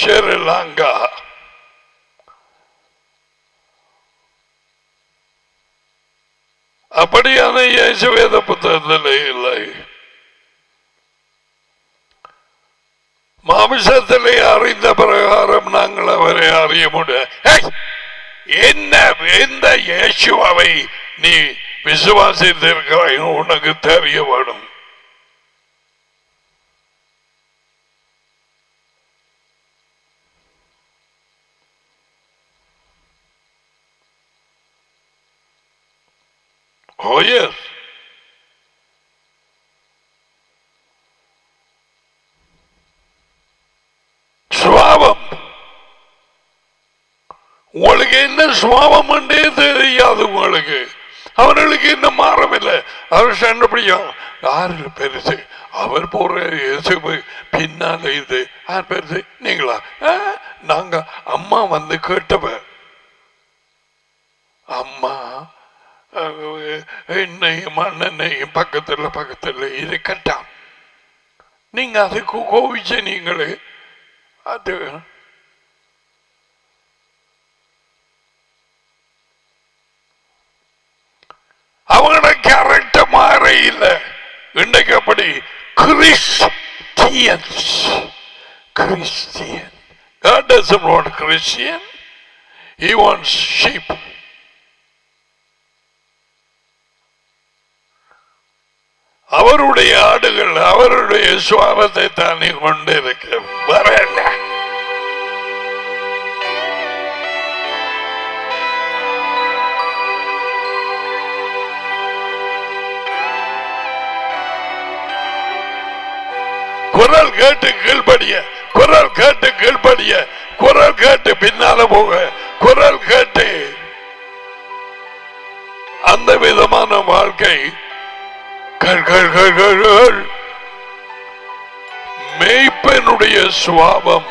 ஸ்ரீலங்கா அப்படியான இயேசு வேத புத்தகத்திலே இல்லை. மாமிசத்திலே அறிந்த பிரகாரம் நாங்கள் அவரை அறிய முடியும். என்ன எந்த இயேசுவை நீ விசுவாசித்திருக்கிறாய் உனக்கு தெரிய வேணும். Oh yes. சுவாபம் உங்களுக்கு என்ன சுவாபம் என்றே தெரியாது. உங்களுக்கு அவர்களுக்கு என்ன மாறமில்லை. அவர் கண்டுபிடியா யாரு பெருசு, அவர் போற இயேசு பின்னால இது யார் பெருசு? நீங்களா? நாங்க அம்மா வந்து கேட்டவ, அம்மா எண்ணெயும் மண்ணெண்ணையும் பக்கத்துல இது கட்டாம். நீங்க அதுக்கு கோவிச்ச நீங்களே அது அவங்களோட கேரக்டர் மாற இல்லை. இன்றைக்கு அப்படி Christian God doesn't want Christian, he wants sheep. அவருடைய ஆடுகள் அவருடைய சுவாபத்தை தானே கொண்டிருக்க வர குரல் கேட்டு கீழ்படிய, குரல் கேட்டு கீழ்படிய, குரல் கேட்டு பின்னால போக, குரல் கேட்டு அந்த விதமான வாழ்க்கை. மேய்ப்பனுடைய சுவாபம்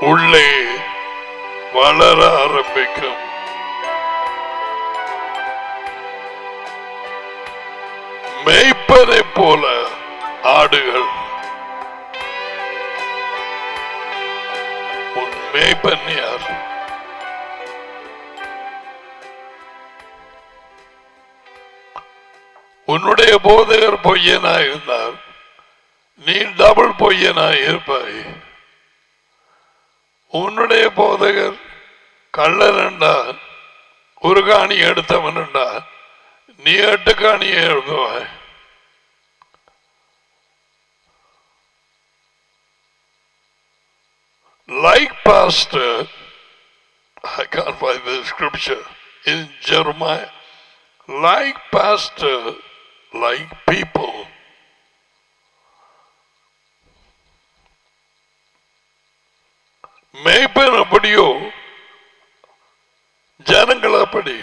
உள்ளே வளர ஆரம்பிக்கும். மேய்ப்பனை போல ஆடுகள். உன் மேய்ப்பன் யார்? உன்னுடைய போதகர் பொய்யனாய் இருந்தார், நீ டபுள் பொய்யனாய் இருப்பாய். உன்னுடைய போதகர் கள்ளன் என்றால், ஒரு காணி எடுத்தவன் என்றால், நீ 8 காணியை எழுதுவாய். Like pastor, I can't find the scripture in Jeremiah. Like pastor, like people. மேய்ப்பன் அப்படியோ ஜனங்கள் அப்படி.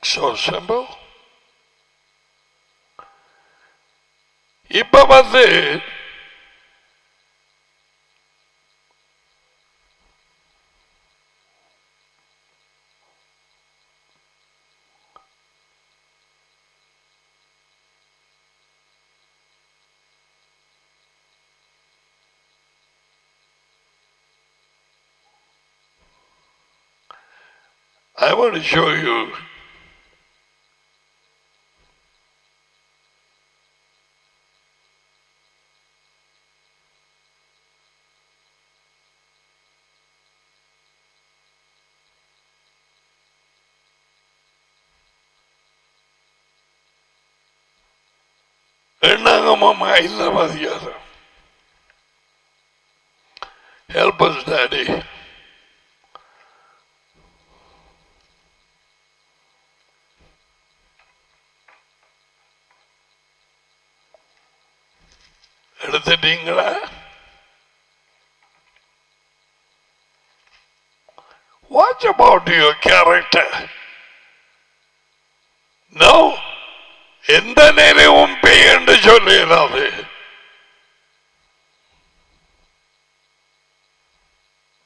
So simple. இப்ப வந்து I want to show you எண்ணாகமம் 5ஆம் அதிகாரம். Help us, Daddy. எடுத்துட்டீங்களா? What about your character? No. எந்த நேரமும் பேய் என்று சொல்லிடாது.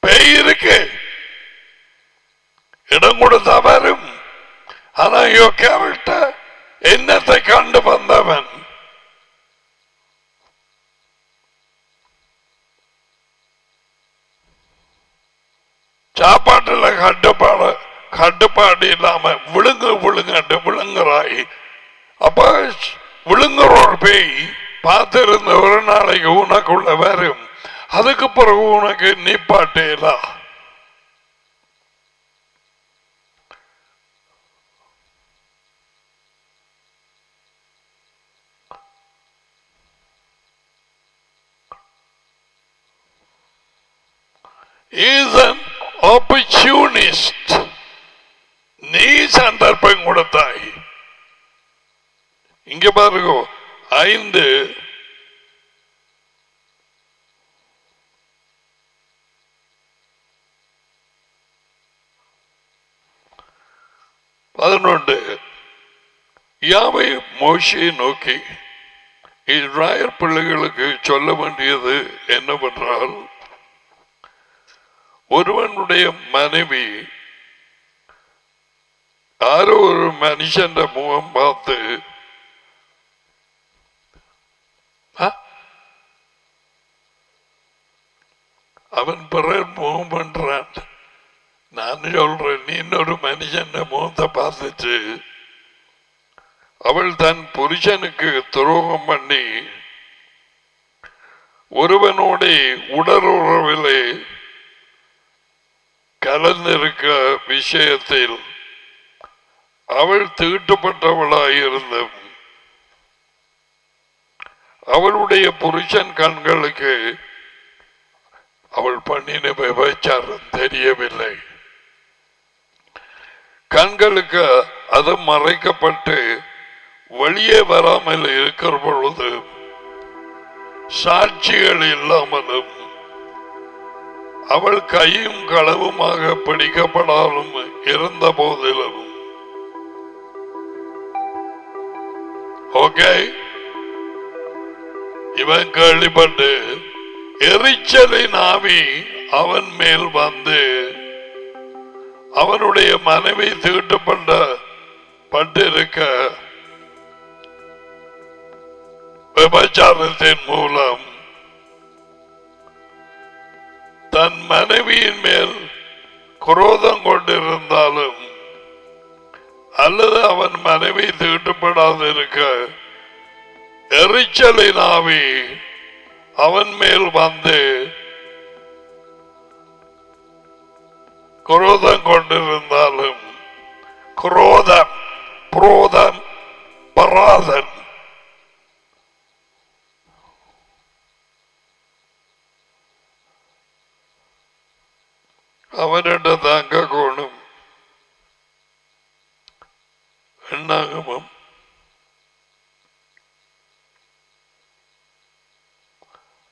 பேய் இருக்கு, இடம் கொடுத்தா வரும். ஆனா your character, என்னத்தை கண்டு வந்தவன்? சாப்பாட்டுல கட்டுப்பாடு இல்லாம விழுங்குறாய். அப்ப விழுங்குறோர் பேய் பார்த்திருந்த ஒரு நாளைக்கு உனக்குள்ள வரும். அதுக்கு பிறகு உனக்கு நிப்பாட்டேலா. is an opportunist. நீ சந்தர்ப்பம் கொடுத்தாய். இங்க பாருங்க 5:11 யாவை மோசேயை நோக்கி இஸ்ராயேல் பிள்ளைகளுக்கு சொல்ல வேண்டியது என்னவென்றால், ஒருவனுடைய மனைவி யாரோ ஒரு மனுஷன் முகம் பார்த்து அவன் பிறர் முகம் பண்றான். நான் சொல்றேன், நீ இன்னொரு மனுஷன் முகத்தை பார்த்துச்சு அவள் தன் புருஷனுக்கு துரோகம் பண்ணி ஒருவனோட உடலுறவிலே கலந்திருக்க விஷயத்தில் அவள் தீட்டுப்பட்டவளாயிருந்த அவளுடைய புருஷன் கண்களுக்கு அவள் பண்ணின விபச்சாரம் தெரியவில்லை. கண்களுக்கு அது மறைக்கப்பட்டு வெளியே வராமல் இருக்கிற பொழுது சாட்சிகள் இல்லாமலும் அவள் கையும் களவுமாக பிடிக்கப்படாலும் இருந்த போதிலும், ஓகே, இவன் கேள்விப்பட்டு எரிச்சலின் ஆவி அவன் மேல் வந்து அவனுடைய மனைவி தீட்டுப்பட்டிருக்க விபச்சாரத்தின் மூலம் தன் மனைவியின் மேல் குரோதம் கொண்டிருந்தாலும் அல்லது அவன் மனைவி தீட்டுப்படாது இருக்க எரிச்சலின் ஆவி அவன் மேல் வந்து குரோதம் கொண்டிருந்தாலும் குரோதம் புரோதம் பராதன் அவனிட தாங்க கோணும் எண்ணாகமம்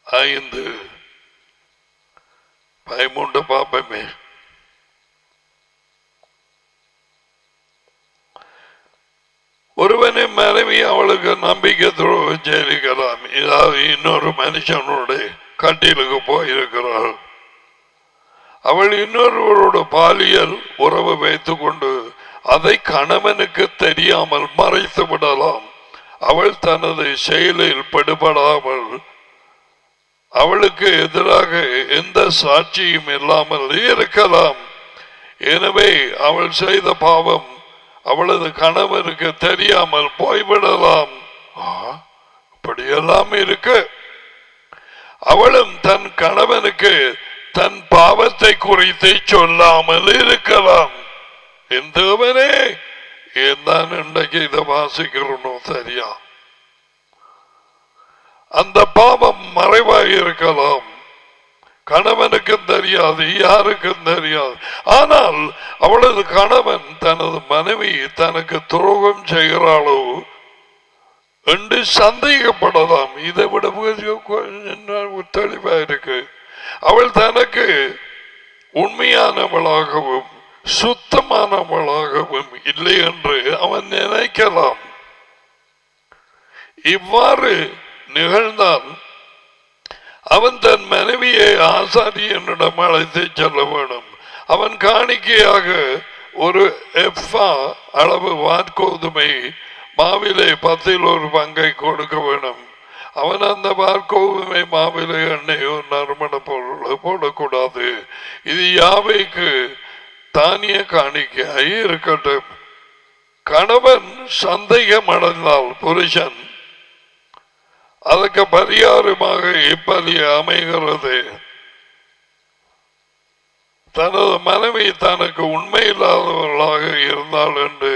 5:13 பாப்பமே. ஒருவனை மனைவி அவளுக்கு நம்பிக்கை துரோகம் செய்திருக்கலாம். இதாவது இன்னொரு மனுஷனோட கட்டிலுக்கு போயிருக்கிறாள். அவள் இன்னொருவரோட பாலியல் உறவு வைத்துக் கொண்டு அதை கணவனுக்கு தெரியாமல் மறைத்து விடலாம். அவள் தனது செயலில் படுபடாமல் அவளுக்கு எதிராக எந்த சாட்சியும் இல்லாமல் இருக்கலாம். எனவே அவள் செய்த பாவம் அவளது கணவனுக்கு தெரியாமல் போய்விடலாம். இப்படியெல்லாம் இருக்கு. அவளும் தன் கணவனுக்கு தன் பாவத்தை குறித்து சொல்லாமல் இருக்கலாம். எந்தவனே ஏன் இன்றைக்கு இதை வாசிக்கிறோனோ சரியா, அந்த பாவம் மறைவாக இருக்கலாம். கணவனுக்கும் தெரியாது, யாருக்கும் தெரியாது. ஆனால் அவளது கணவன் தனது மனைவி தனக்கு துரோகம் செய்கிறாளோ என்று சந்தேகப்படலாம். இதை விட தெளிவா இருக்கு. அவள் தனக்கு உண்மையானவளாகவும் சுத்தமானவளாகவும் இல்லை என்று அவன் நினைக்கலாம். இவ்வாறு நிகழ்ந்தால் அவன் தன் மனைவியை ஆசாரியனிடம் அழைத்து செல்ல வேண்டும். அவன் காணிக்கையாக ஒரு எஃபா அளவு வார்கோதுமை மாவிலே 10 பங்கை கொடுக்க வேண்டும். அவன் அந்த வார்கோதுமை மாவிலே எண்ணெயோ நறுமண பொருளை போடக்கூடாது. இது யாவைக்கு தானிய காணிக்கையாய் இருக்கட்டும். கணவன் சந்தேகம் அடைந்தால் புருஷன் அதற்கு பரிகாரமாக இப்படி அமைகிறது. தனது மனைவி தனக்கு உண்மை இல்லாதவர்களாக இருந்தால் என்று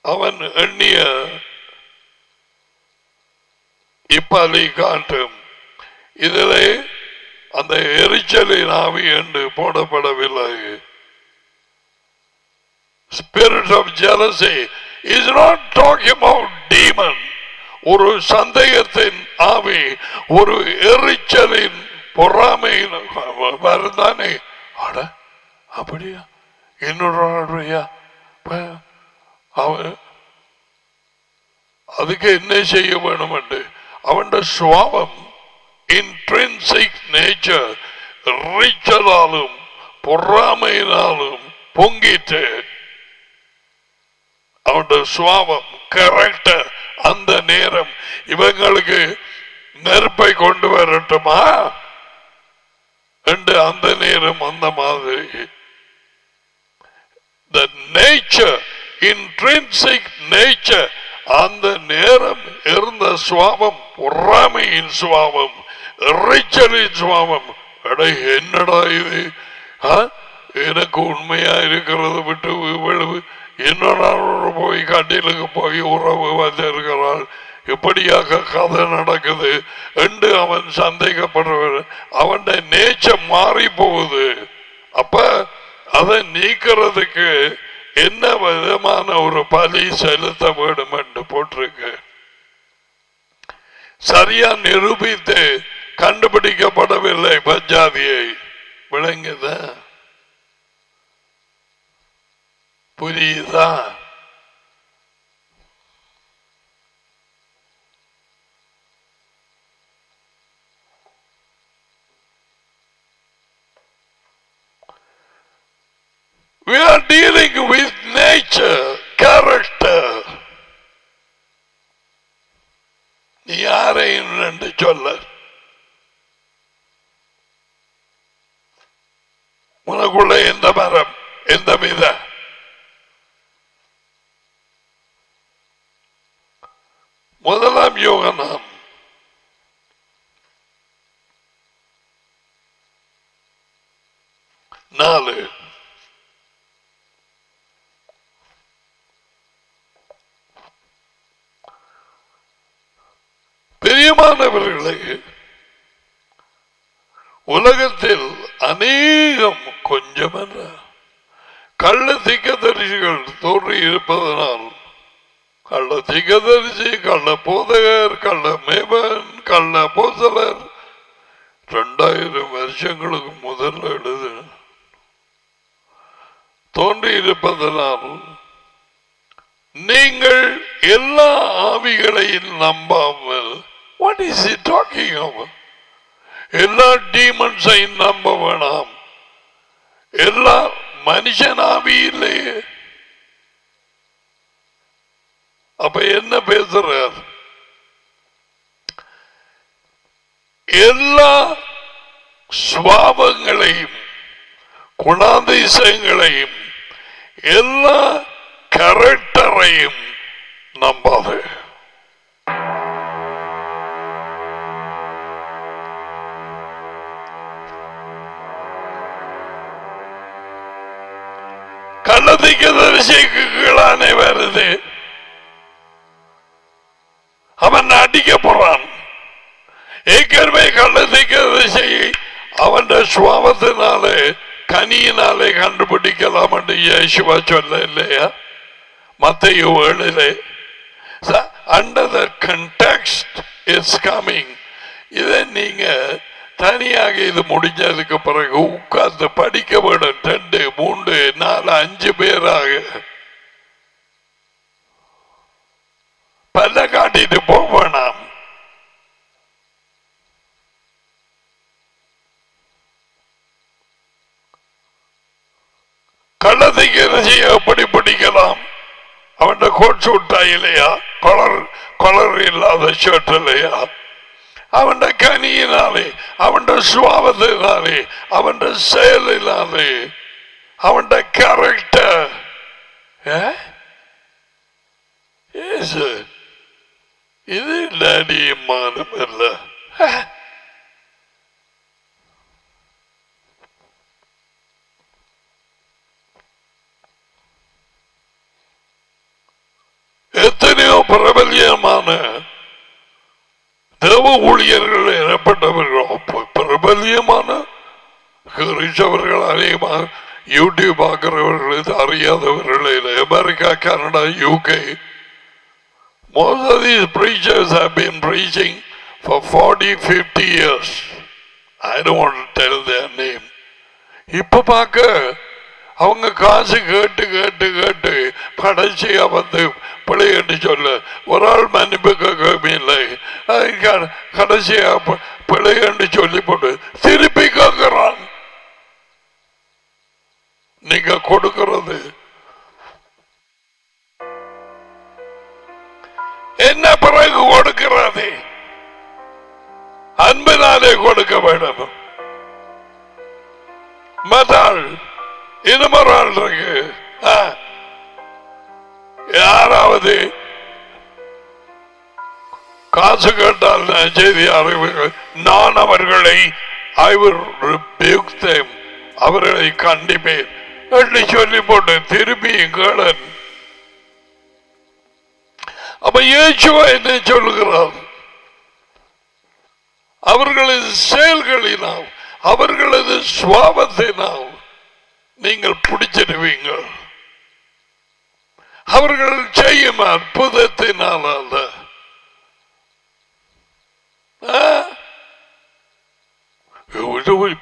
அவன் எண்ணிய இப்பலி காட்டும். இதிலே அந்த எரிச்சலின் ஆவி என்று போடப்படவில்லை. Spirit of jealousy is not talking about demon. ஒரு சந்தேகத்தின் ஆவி, ஒரு எரிச்சலின் பொறாமையின் வருந்தானே. அட அப்படியா, இன்னொரு அவன் அதுக்கு என்ன செய்ய வேணும் என்று அவன் சுவாபம் இன்ட்ரின்சிக் நேச்சர் எரிச்சலாலும் பொறாமையினாலும் பொங்கிட்டு அவனுடைய சுவாபம் கரெக்ட். அந்த நேரம் இவங்களுக்கு நெருப்பை கொண்டு வரட்டுமா என்று அந்த நேரம் அந்த மாதிரி the nature, intrinsic nature, அந்த நேரம் இருந்த சுவாபம் பொறாமையின் சுவாபம், எரிச்சலின் சுவாபம். என்னடா இது, எனக்கு உண்மையா இருக்கிறது விட்டு இவ்வளவு இன்னொரு போய் கட்டிலுக்கு போய் உறவு வச்சிருக்கிறாள், இப்படியாக கதை நடக்குது என்று அவன் சந்தேகப்படுற அவன் நேச்சர் மாறி போகுது. அப்ப அதை நீக்கிறதுக்கு என்ன விதமான ஒரு பலி செலுத்த வேண்டும் என்று போட்டிருக்கு. சரியா நிரூபித்து கண்டுபிடிக்கப்படவில்லை பஞ்சாதியை. விளங்குத, புரியுதா? We are dealing with nature, character. நீ யாரையும் என்று சொல்ல, உனக்குள்ள எந்த மரம் முதலாம் யோகனான் 4. பிரியமானவர்களே, உலகத்தில் அநேகம் கொஞ்சமல்ல கள்ள தீர்க்கதரிசிகள் தோன்றி இருப்பதனால் கள்ள தீர்க்கதரிசி, கள்ள போதகர், கள்ள மேபன், கள்ள அப்போஸ்தலர் 2000 வருஷங்களுக்கு முதல்ல எழுது தோன்றி இருப்பதனால் நீங்கள் எல்லா ஆவிகளையும் நம்பாமல், what is he talking about? எல்லா டீமன்ஸையும் நம்ப வேணாம். எல்லா மனுஷன் ஆவியிலே அப்ப என்ன பேசுறார்? எல்லா சுவாபங்களையும் குணாதிசயங்களையும் எல்லா கேரக்டரையும் நம்பாது. கள்ளத்தீர்க்கதரிசிக்கு கீழானே வருது. அவன் அடிக்க போறான். ஏற்கனவே கள்ளத்தீர்க்கதரிசியை அவன் சுவாபத்தினாலே கனியினாலே கண்டுபிடிக்கலாம் என்று இயேசுவா சொல்ல இல்லையா? மத்தேயு 7. Under the context is coming. இதை நீங்க தனியாக இது முடிஞ்சதுக்கு பிறகு உட்கார்ந்து படிக்க வேண்டும். 2, 3, 4, 5 பேராக பல்ல காட்டிட்டு போக வேணாம். கள்ளத்தீர்க்கதரிசியை எப்படி பிடிக்கலாம்? அவன் கோட் சூட்டா இல்லையா? கொலர் இல்லாத ஷர்ட் இல்லையா? அவன் கனியினாலே, அவன் சுவாபத்தினாலே, அவன் செயலினாலே, அவன் கேரக்டர். இது டேடியமானம் அல்ல. எத்தனையோ பிரபல்யமான தேவ ஊழியர்கள் எனப்பட்டவர்கள், பிரபல்யமான கிறிஸ்தவர்கள் அநேகமாக யூடியூப் பார்க்கிறவர்கள் அறியாதவர்கள், America, Canada, UK. Most of these preachers have been preaching for 40-50 years. I don't want to tell their name. இப்ப பார்க்க அவங்க காசு கேட்டு கேட்டு கேட்டு கடைசியா வந்து பிள்ளைன்னு சொல்ல ஒரு ஆள் மன்னிப்பு கேட்கவில்லை. கடைசியா பிள்ளைன்னு சொல்லி போட்டு திருப்பி கேட்கிறான். நீங்க கொடுக்கிறது என்ன? பிறகு கொடுக்கிறது அன்பினாலே கொடுக்க வேண்டும். மதாள் இன்னொரு இருக்கு. யாராவது காசு கேட்டால் செய்தி அறிவு, நான் அவர்களை அவர்களை கண்டிப்பேன் என்று சொல்லி போட்டு திருப்பி கேளன். அப்ப இயேசுவா என்ன சொல்லுகிறார்? அவர்களது செயல்களினால், அவர்களது சுவாபத்தினால் நீங்கள் பிடிச்சிடுவீங்க. அவர்கள் செய்யும் அற்புதத்தினால் அல்ல.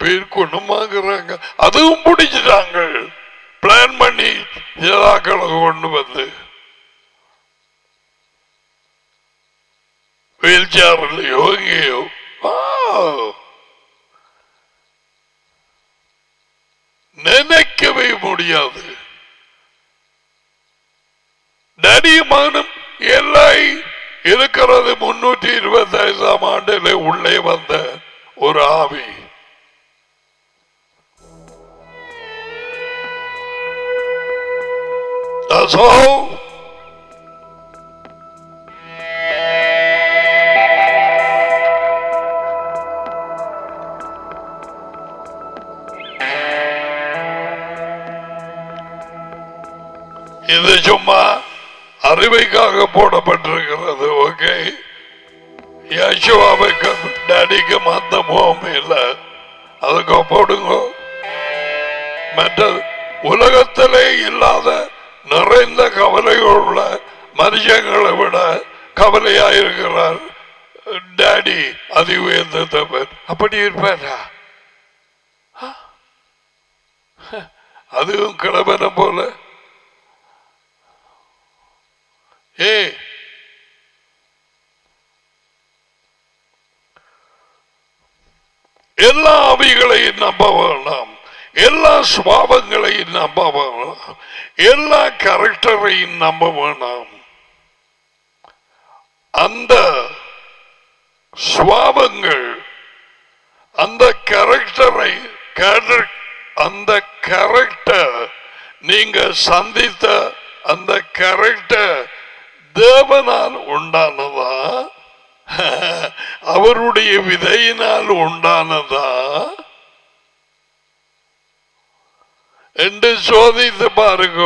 பேர் குணமாக்குறாங்க, அதுவும் பிடிச்சிட்டாங்க. பிளான் பண்ணி ஜனாக்களை கொண்டு வந்து வீல் சேர்லையோ எங்கேயோ நினைக்கவே முடியாது. நடிமானம் எல்லை இருக்கிறது. 325ஆம் ஆண்டில் உள்ளே வந்த ஒரு ஆவி. That's all. இது சும்மா அறிவைக்காக போடப்பட்டிருக்கிறது. ஓகே, யேசுவாவுக்கு டாடிக்கு மாத்த மோகம் இல்லை, அதுக்கு போடுங்க. மற்றது உலகத்திலே இல்லாத நிறைந்த கவலைகளுள்ள மனுஷங்களை விட கவலையாயிருக்கிறார் டாடி. அதி உயர்ந்தவர் அப்படி இருப்பாரா? அதுவும் கிழவன போல. எல்லா ஆவிகளையும் நம்ப வேண்டாம், எல்லா சுபாவங்களையும் நம்ப வேண்டாம், எல்லா கேரக்டரையும் நம்ப வேண்டாம். அந்த சுபாவங்கள், அந்த கேரக்டரை, அந்த கேரக்டர் நீங்க சந்தித்த அந்த கேரக்டர் தேவனால் உண்டானதா, அவருடைய விதையினால் உண்டானதா என்று சோதித்து பாருங்க.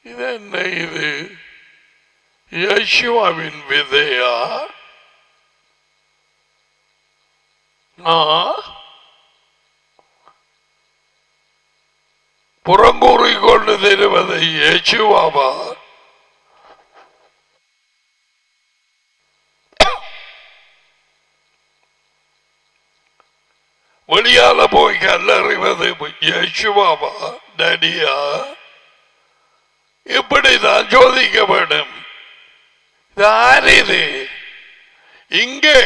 இது என்ன? இது யேசுவின் விதையா? புறங்கூறி கொண்டு தருவது யேசுவாவா? வெளியால போய் கல்லறிவது யேசுவாவா டாடியா? இப்படிதான் சோதிக்க வேண்டும். இது இங்கே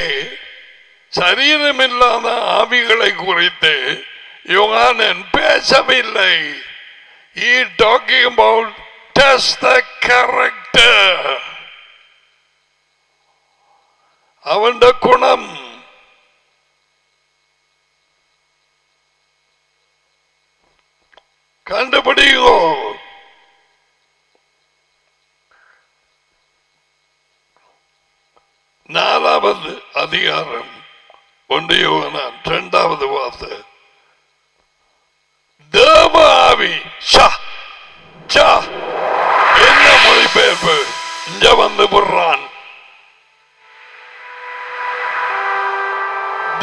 சரீரமில்லாத ஆவிகளை குறித்து யோகானன் பேசவில்லை. He talking about test the character, அவனுடைய குணம். கண்டுபிடிங்கோ. நாலாவது அதிகாரம் 1 யோவான் 2வது வார்த்தை. தேவ ஆவி. என்ன மொழிபெயர்ப்பு இங்க வந்து போடுறான்?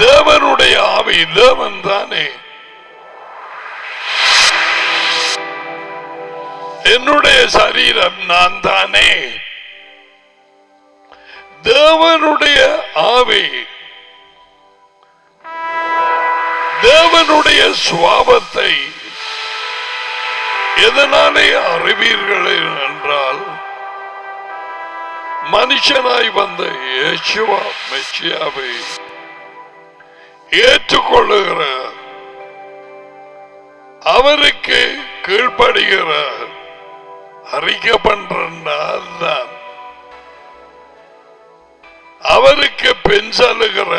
தேவனுடைய ஆவி. தேவன் தானே. என்னுடைய சரீரம் நான் தானே. தேவனுடைய ஆவி, தேவனுடைய சுபாவத்தை எதனாலே அறிவீர்கள் என்றால், மனுஷனாய் வந்த யேசுவா மெசியாவை ஏற்றுக்கொள்ளுகிற, அவருக்கு கீழ்ப்படுகிற, அறிக்கை பண்றான், அவருக்கு பின் செல்லுகிற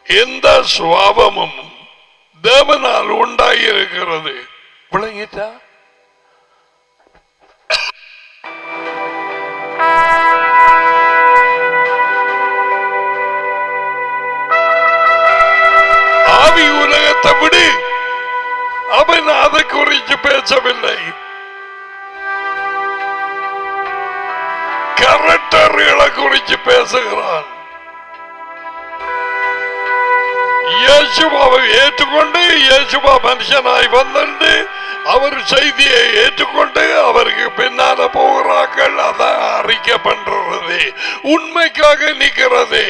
எந்த சுபாவமும் தேவனால் உண்டாயிருக்கிறது. விளங்கிட்டா? ஆவி உலகத்தை விடு, அவன் அதை குறித்து பேசவில்லை. கேரக்டர்களை குறித்து பேசுகிறான். இயேசுவாவை ஏற்றுக்கொண்டு, இயேசுவா மனுஷனாய் வந்து அவர் செய்தியை ஏற்றுக்கொண்டு அவருக்கு பின்னால போகிறார்கள். அதான் அறிக்கை பண்றது, உண்மைக்காக நிற்கிறது.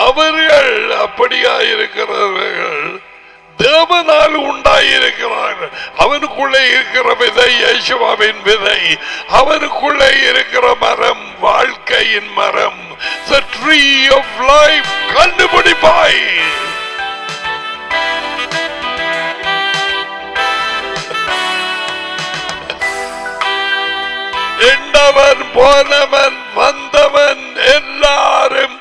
அவர்கள் அப்படியா இருக்கிறவர்கள் தேவனால் உண்டாயிருக்கிறார்கள். அவனுக்குள்ளே இருக்கிற விதை யேசுவாவின் விதை. அவனுக்குள்ளே இருக்கிற மரம் வாழ்க்கையின் மரம், the tree of life. கண்டுபிடிப்பாய். என்னவன் போனவன் வந்தவன் எல்லாரும்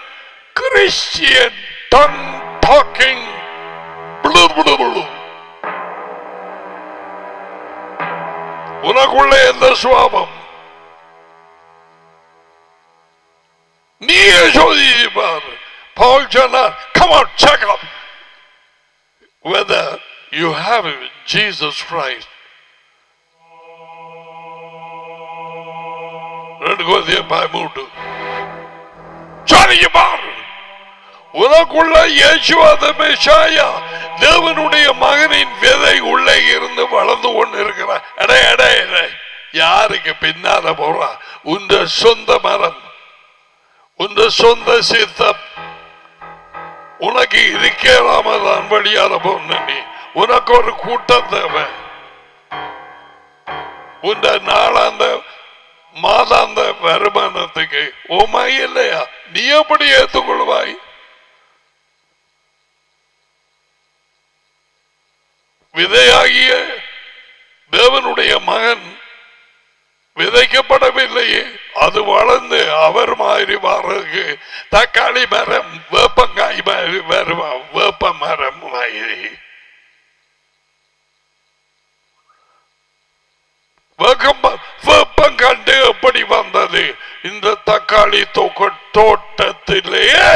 கிறிஸ்டியன் tongue talking. உனக்குள்ள எந்த சுவாபம்? நீயே சோதிப்பார். Paul சொன்னார், come on, check up whether you have Jesus Christ. பயமுட்டு பாரு. உனக்குள்ள இயேசுவாத மெஷாயா தேவனுடைய மகனின் விதை உள்ளே இருந்து வளர்ந்து கொண்டு இருக்கிறார். யாருக்கு பின்னால போறா? உந்த சொந்த மரம், உந்த சொந்த சித்தம். உனக்கு இருக்கலாமதான் வழியால போன நீ. உனக்கு ஒரு கூட்டம் தேவை. உந்த நாளாந்த மாதாந்த வருமானத்துக்கு ஓமாய் இல்லையா? நீ எப்படி ஏற்றுக்கொள்வாய்? விதையாகிய தேவனுடைய மகன் விதைக்கப்படவில்லையே, அது வளர்ந்து அவர் மாதிரி வர்றதுக்கு தக்காளி மரம் வேப்பங்காய் மாதிரி வருமா? வேப்ப மரம் மாதிரி வேப்பம் கண்டு எப்படி வந்தது? இந்த தக்காளி தோட்டத்திலேயே.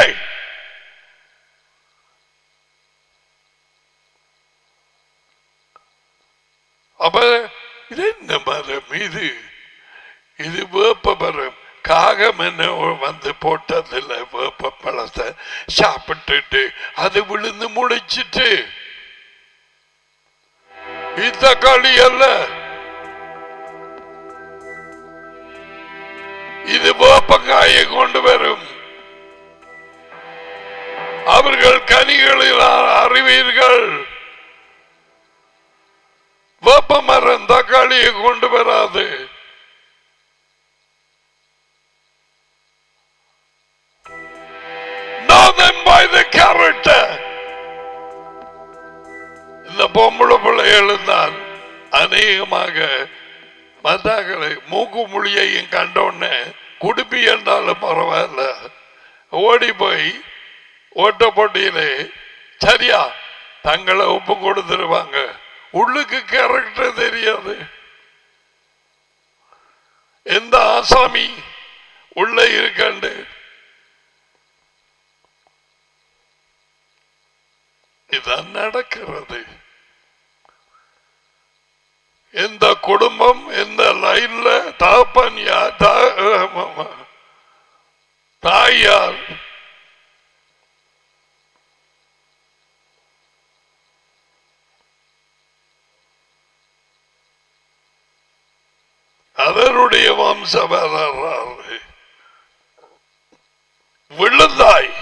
அப்ப இது என்ன மரம்? இது வேப்ப மரம். காகம் என்ன வந்து போட்டதில்லை, வேப்ப பழத்தை சாப்பிட்டுட்டு அது விழுந்து முடிச்சிட்டு. தக்காளி அல்ல, இது வேப்பங்காயை கொண்டு வரும். அவர்கள் கனிகளில் அறிவீர்கள். வேப்ப மரம் தக்காளியை கொண்டு வராது. இந்த பொம்பளை பிள்ளைகள் தான் அநேகமாக மத்தாக்களை மூக்கு மொழியையும் கண்டோன்னு குடுப்பி என்றாலும் பரவாயில்ல, ஓடி போய் ஓட்ட போட்டியிலே சரியா தங்களை ஒப்பு கொடுத்துருவாங்க. உள்ளுக்கு கேரக்டர் தெரியாது. எந்த ஆசாமி உள்ள இருக்கண்டு இதான் நடக்கிறது. எந்த குடும்பம் எந்த லைன்ல தாப்பன் யார், தாய் யார், அவருடைய வம்ச வரலாறு விழுந்தாய்.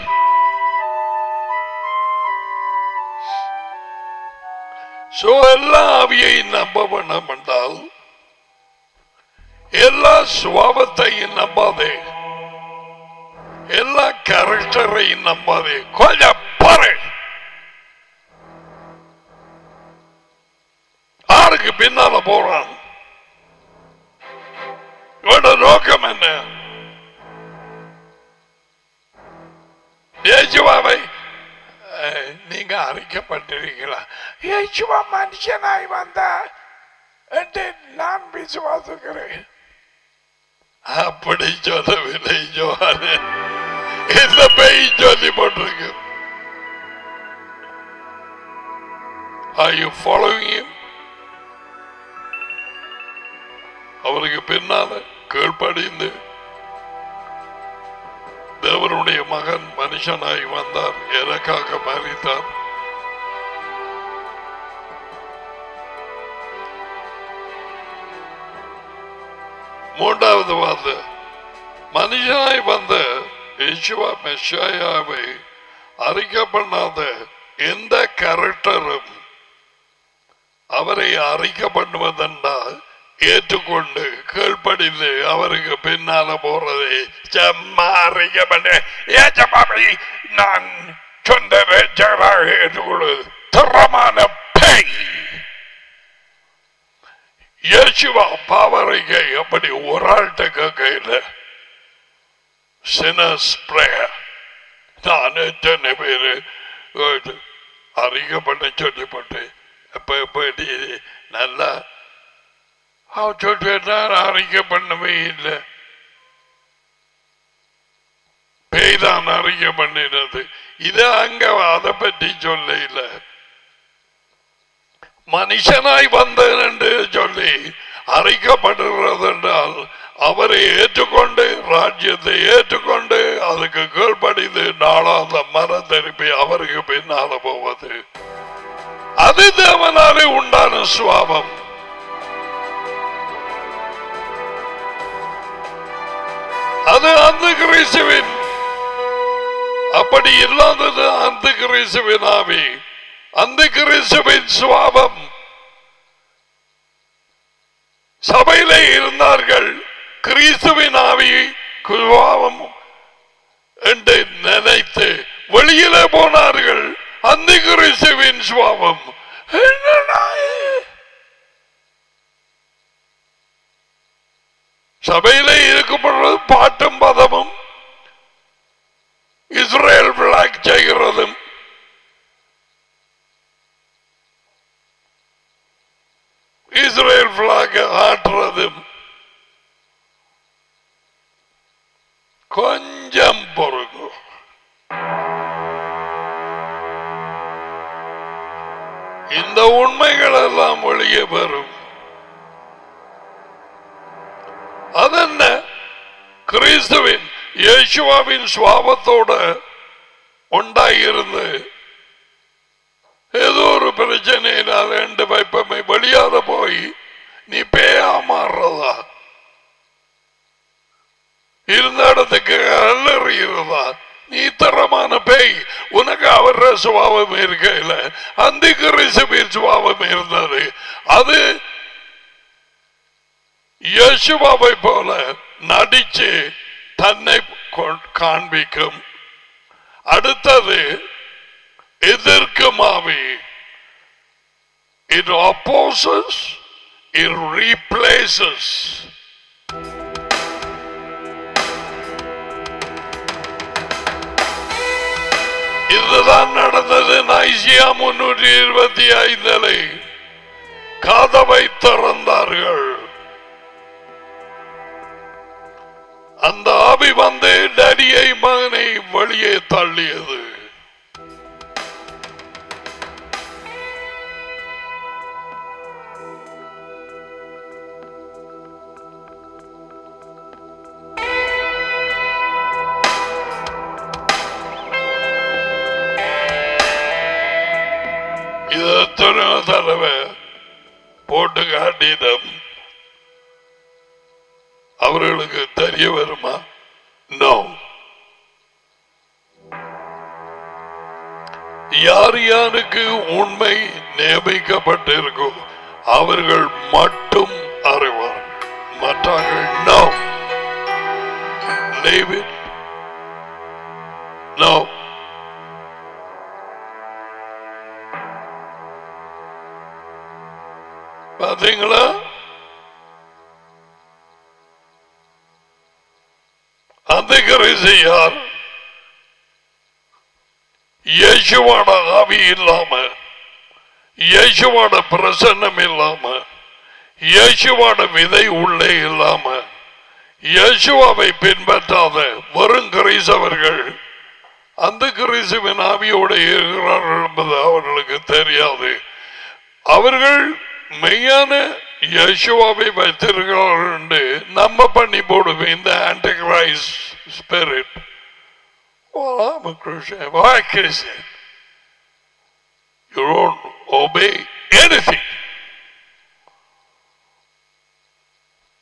எல்லா ஆவியை நம்ப வேண்டாம் என்றால் எல்லா சுவாபத்தையும் நம்பாதே, எல்லா கேரக்டரையும் நம்பாதே. கொஞ்சம் பாரு, யாருக்கு பின்னால போறான், நோக்கம் என்ன? இயேசுவாவை நீங்க அறிக்கப்பட்டிருக்கீங்களா? இயேசுவா மனுஷனாய் வந்தா என்று நான் விசுவாசிக்கிறேன். அப்படி சொல்லவில்லை யோவானே, இந்த பேய் சொல்லி போட்டிருக்கு. Are you following him? அவருக்கு பின்னால கீழ்ப்படிந்து தேவனுடைய மகன் மனுஷனாய் வந்தார், எனக்காக மரித்தார். மூன்றாவது வார்த்தை, மனுஷனாய் வந்த இயேசுவா மெஷியாவை அறிக்கை பண்ணாத எந்த கேரக்டரும் அவரை அறிக்கை பண்ணுவதென்றால் ஏற்றுக்கொண்டு கீழ்ப்படிந்து அவருக்கு பின்னால போறதை சும்மா அறிக்கை பண்ண நான் சொந்த ரட்சகராக ஏற்றுக்கொள்வது தரமான பேய். இயேசுவா பாவறிக்கை அப்படி ஒரு ஆள்கிட்ட கேட்கல. சினர்ஸ் பிரேயர் நான் எத்தனை பேரு அறிக்கை பண்ண சொல்லிப்பட்டு எப்ப எப்படி நல்லா அறிக்கை பண்ணவே இல்லை. பேய்தான் அறிக்கை பண்ணினது. இது அங்க அதை பற்றி சொல்ல இல்லை. மனுஷனாய் வந்தேன் என்று சொல்லி அறிக்கப்படுகிறது என்றால் அவரை ஏற்றுக்கொண்டு ராஜ்யத்தை ஏற்றுக்கொண்டு அதுக்கு கீழ்ப்படிந்து நாளாந்த மரம் திருப்பி அவருக்கு பின்னால போவது, அது தேவனாலே உண்டான சுவாபம். அது அந்த கிறிஸ்துவின், அப்படி இல்லாதது அந்த கிறிஸ்துவின் ஆவி, அந்த கிறிஸ்துவின் சுவாபம். சபையிலே இருந்தார்கள், கிறிஸ்துவின் ஆவி சுவாபம் என்று நினைத்து வெளியிலே போனார்கள். அந்த கிறிஸ்துவின் சுவாபம். சபையிலே இருக்கும் பொழுது பாட்டும் பதமும் இஸ்ரேல் பிளாக் செய்கிறதும் இஸ்ரேல் பிளாக் ஆற்றுறதும் கொஞ்சம் பொறுங்க. இந்த உண்மைகள் எல்லாம் வெளியே வரும். அதென்ன? கிறிஸ்துவின் இயேசுவின் சுவாபத்தோட உண்டாயிருந்து ஏதோ ஒரு பிரச்சனையினால் ரெண்டு வைப்பமை வெளியாத போய் நீ பேயா மாறுறதா? இருந்த இடத்துக்கு அலறிகிறதா? நீ தரமான பேய். உனக்கு அவர சுபாவம் இருக்கையில் அந்த கிறிஸ்துவின் சுபாவம் இருந்தது. அது இயேசுவை போல நடிச்சு தன்னை காண்பிக்கும். அடுத்தது எதிர்க்கும் ஆவி. It opposes, it replaces. இதுதான் நடந்தது. ஐசியா 325 கதவை திறந்தார்கள். அந்த ஆவி வந்து டடியை மகனை வெளியே தள்ளியது. இது எத்தனை தடவை போட்டு காட்டிடம் அவர்களுக்கு தெரிய வருமா? நோ. யார் யாருக்கு உண்மை நியமிக்கப்பட்டிருக்கும் அவர்கள் மட்டும் அறிவார். மற்றவர்கள் நோ. Leave it. No. பாத்தீங்களா? அந்த கிறிஸ்து யார்? இயேசுவோட ஆவி இல்லாம, இயேசுவோட பிரசன்னம் இல்லாம, இயேசுவோட விதை உள்ளே இல்லாம, இயேசுவை பின்பற்றாத வெறும் கிறிஸ்தவர்கள் அந்த கிறிஸ்துவின் ஆவியோடு இருக்கிறார்கள் என்பது அவர்களுக்கு தெரியாது. அவர்கள் மெய்யான இயேசுவை வைத்திருக்கிறார்கள் என்று நம்ம பண்ணி போடுவேன். இந்த Antichrist spirit. Well, I'm a Christian. Why a Christian? You don't obey anything.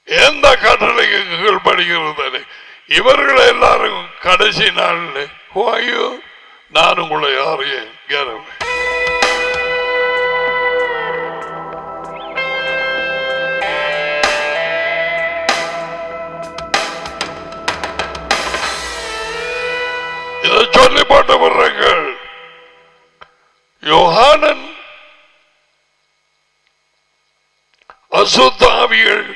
எந்த கட்டளைக்கு கீழ்படுகிறது? இவர்கள் எல்லாரும் கடைசி நாளில் who are you? நான் உங்களை யாரையும் கேட்கிறேன். இதை சொல்லி போட்டு வர்றீர்கள். யோகானன் அசுத்த ஆவிகள்,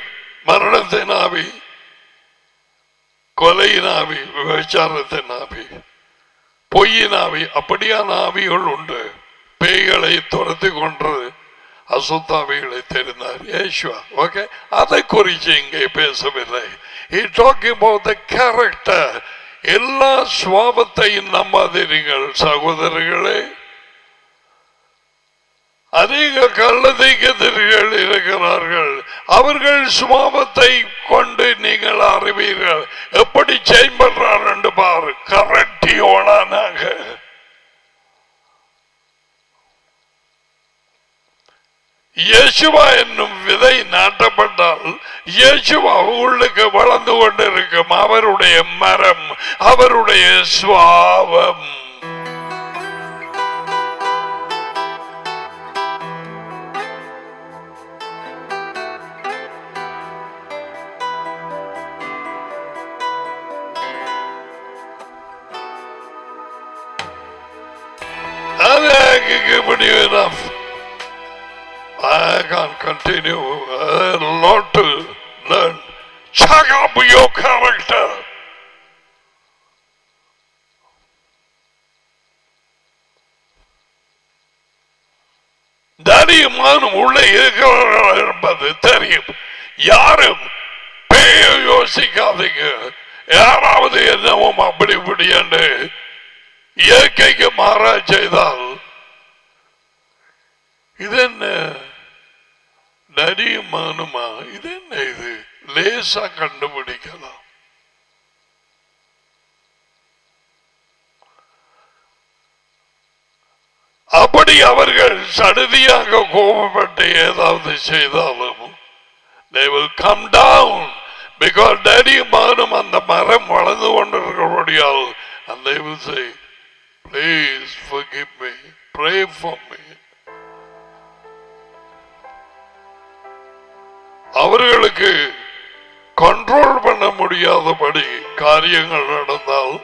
மரணத்தின் ஆவி, கொலையின் ஆவி, விபச்சாரத்தின் ஆவி, பொய்யின் ஆவி, அப்படியான ஆவிகள் உண்டு. பேய்களை துரத்தி கொன்றது அசுத்தாவிகளை தெரிந்தார் இயேசுவா. ஓகே, அதை குறித்து இங்கே பேசவில்லை. He talking about the character. எல்லா சுவாபத்தையும் நம்பாதீர்கள் சகோதரர்களே. அநேக கள்ளதீக்கத்திரிகள் இருக்கிறார்கள். அவர்கள் சுபாவத்தை கொண்டு நீங்கள் அறிவீர்கள். எப்படி சேஞ்ச் பண்றார் என்று பாரு. கரட்டியோடானாக இயேசுவா என்னும் விதை நாட்டப்பட்டால் இயேசுவா உள்ளுக்கு வளர்ந்து கொண்டிருக்கும். அவருடைய மரம், அவருடைய சுபாவம். Enough. I can't continue. A lot to learn. Check up your character. தரியுமானும் உள்ளே இருக்கிறார்கள் என்பது தெரியும். யாரும் பேய யோசிக்காதீங்க. யாராவது என்னவும் அப்படி இப்படி என்று இயற்கைக்கு மாறா செய்தால் இது என்ன நரியுமானுமா? இது என்ன? இது லேசா கண்டுபிடிக்கலாம். அப்படி அவர்கள் சடுதியாக கோபப்பட்டு ஏதாவது செய்தாலும் they will come down because நரியுமானும் அந்த மரம் வளர்ந்து கொண்டிருக்கிறபடியால் and they will say, please forgive me, pray for me. அவர்களுக்கு கண்ட்ரோல் பண்ண முடியாதபடி காரியங்கள் நடந்தால்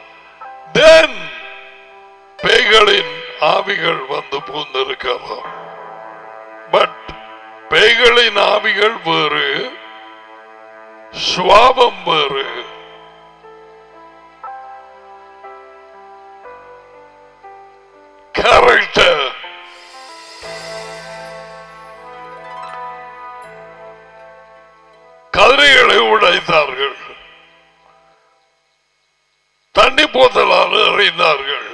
then பேய்களின் ஆவிகள் வந்து பூந்திருக்கலாம். பட் பேய்களின் ஆவிகள் வேறு, சுவாபம் வேறு. கேரக்டர். கதிரைகளை உடைத்தார்கள், தண்ணி போத்தலால் அறிந்தார்கள்,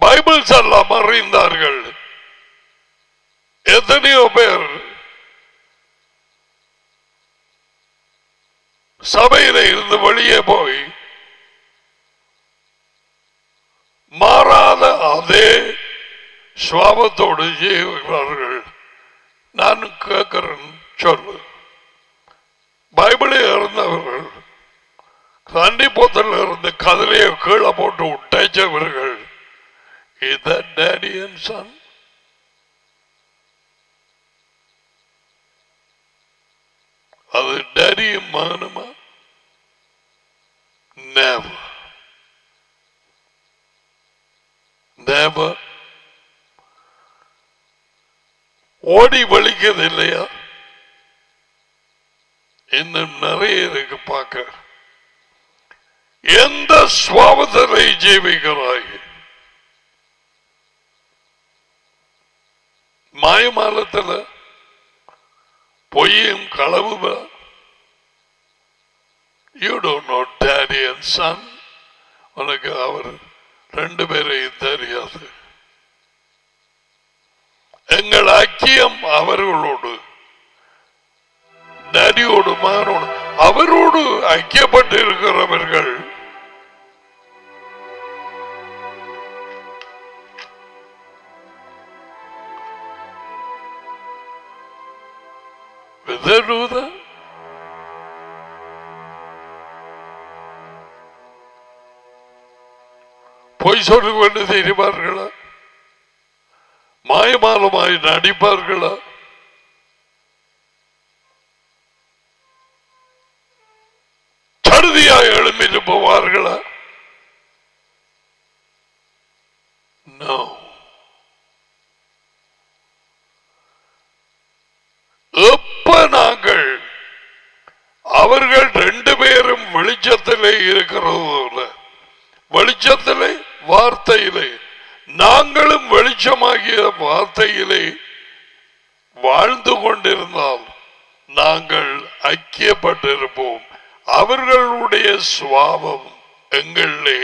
பைபிள்ஸ் எல்லாம் அறிந்தார்கள். எத்தனையோ பேர் சபையில இருந்து வெளியே போய் மாறாத அதே சுவாபத்தோடு ஜீவிக்கிறார்கள். நான் கேட்கிறேன், சொல்லு. பைபிளே இருந்தவர்கள் தண்ணி போத்தல இருந்து கதிரையை கீழே போட்டு உடைச்சவர்கள். Is that daddy and son? அது டேடியும் மகனுமா? Never. Never. ஓடி வலிக்கிறது இல்லையா? இன்னும் நிறைய இருக்கு பார்க்க. எந்த சுவாபத்திலே ஜீவிக்கிறாய்? மாயமாலத்துல பொய்யும் களவு. You don't know daddy and son. உனக்கு அவர் ரெண்டு பேரையும் தெரியாது. எங்கள் ஐக்கியம் அவர்களோடு, டேடியோடு மகனோடு, அவரோடு ஐக்கியப்பட்டு இருக்கிறவர்கள் பொய் சொல்லிக் கொண்டு தெரிவார்களா? மாயமாலமாய் நடிப்பார்களா? சடுதியாய் எழுப்பிட்டு போவார்களா? No. எப்ப நாங்கள் அவர்கள் ரெண்டு பேரும் வெளிச்சத்திலே இருக்கிறது, வெளிச்சத்திலே வார்த்தையிலே, நாங்களும் வெளிச்சமாகிய வார்த்தையிலே வாழ்ந்து கொண்டிருந்தால் நாங்கள் ஐக்கியப்பட்டிருப்போம். அவர்களுடைய சுவாபம் எங்களிலே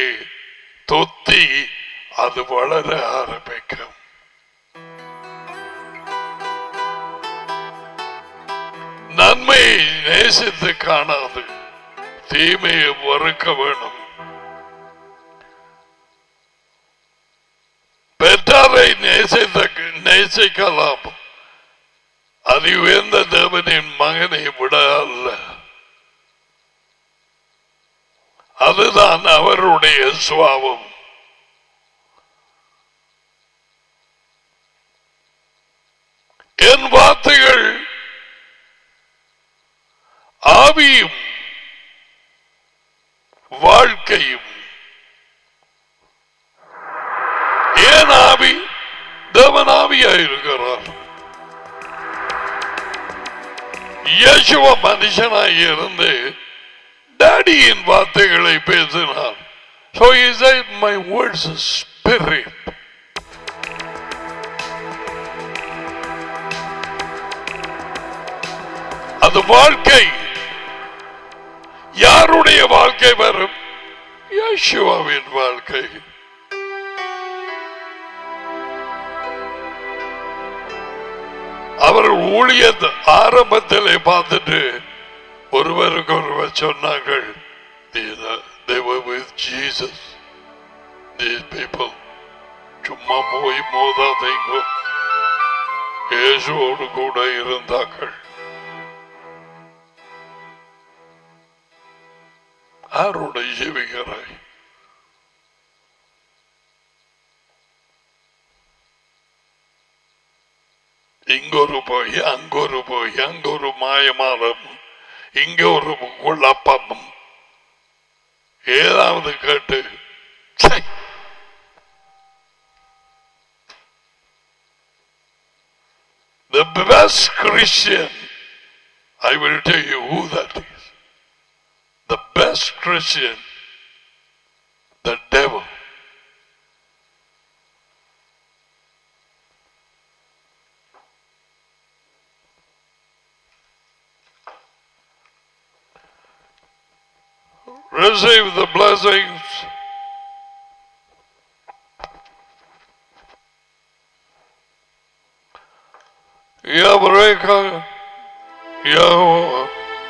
தொத்தி அது வளர ஆரம்பிக்கும். நன்மையை நேசித்து காணாது தீமையை வறுக்க வேணும். பெற்றாரை நேசிக்கலாம், அது உயர்ந்த தேவனின் மகனை விட அல்ல. அதுதான் அவருடைய சுபாவம். என் வார்த்தைகள் ஆவியும் வாழ்க்கையும். ஏன் ஆவி? தேவன் ஆவியாயிருக்கிறார். இயேசுவ மனுஷனாய் இருந்து டாடியின் வார்த்தைகளை பேசினார். So he said, my words are spirit. அது வாழ்க்கை. யாருடைய வாழ்க்கை வரும்? இயேசுவின் வாழ்க்கை. அவர் ஊழியத்தை ஆரம்பத்திலே பார்த்துட்டு ஒருவருக்கு ஒருவர் சொன்னார்கள், they were with Jesus. These people சும்மா போய் மோதாதீங்க, இயேசுவோடு கூட இருந்தார்கள். யாரோட ஜீவிக்கிறாய்? இங்கொரு போய் அங்கொரு போய், அங்கொரு மாயமாலம், இங்க ஒரு குழப்பம், ஏதாவது கேட்டு the best Christian, I will tell you who that is. The best Christian, the devil. Receive the blessings. Yavreka, Yahweh,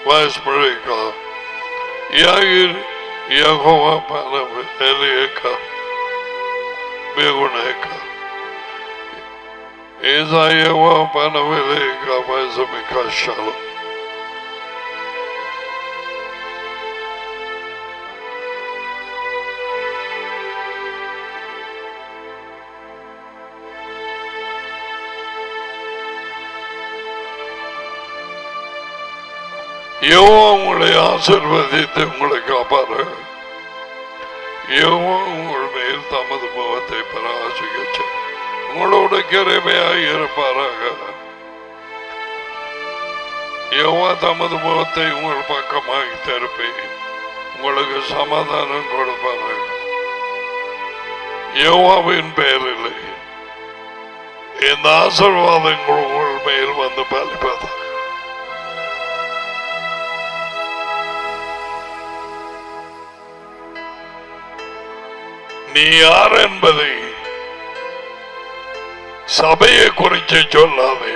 Vasbreka, Yair, Yahweh, Panav, Elieka, Beguneka, Isaiah, Panav, Elieka, Vasabika, Shalom. Jehovah உங்களை ஆசீர்வதித்து உங்களை காப்பாரு. யெகோவா உங்கள் மேல் தமது முகத்தை பிரகாசிக்க உங்களோட கிருபையாய் இருப்பாராக. யெகோவா தமது முகத்தை உங்கள் பக்கமாய் திருப்பி உங்களுக்கு சமாதானம் கொடுப்பாராக. யெகோவாவின் பெயரில் இந்த ஆசீர்வாதங்கள் உங்கள் மேல் வந்து பலிப்பதாக. நீ யார் என்பதை சபையை குறித்து சொல்லாதே.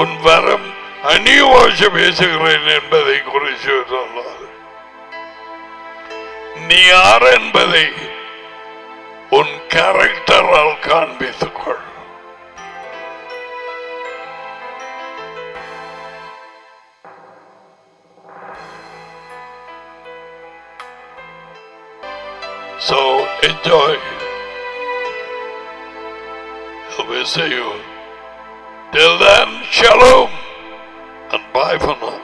உன் வரம் அந்நியவாச பேசுகிறேன் என்பதை குறித்து சொல்லாதே. நீ யார் என்பதை உன் கேரக்டரால் காண்பித்துக் கொள். So enjoy. We'll see you. Till then, shalom and bye for now.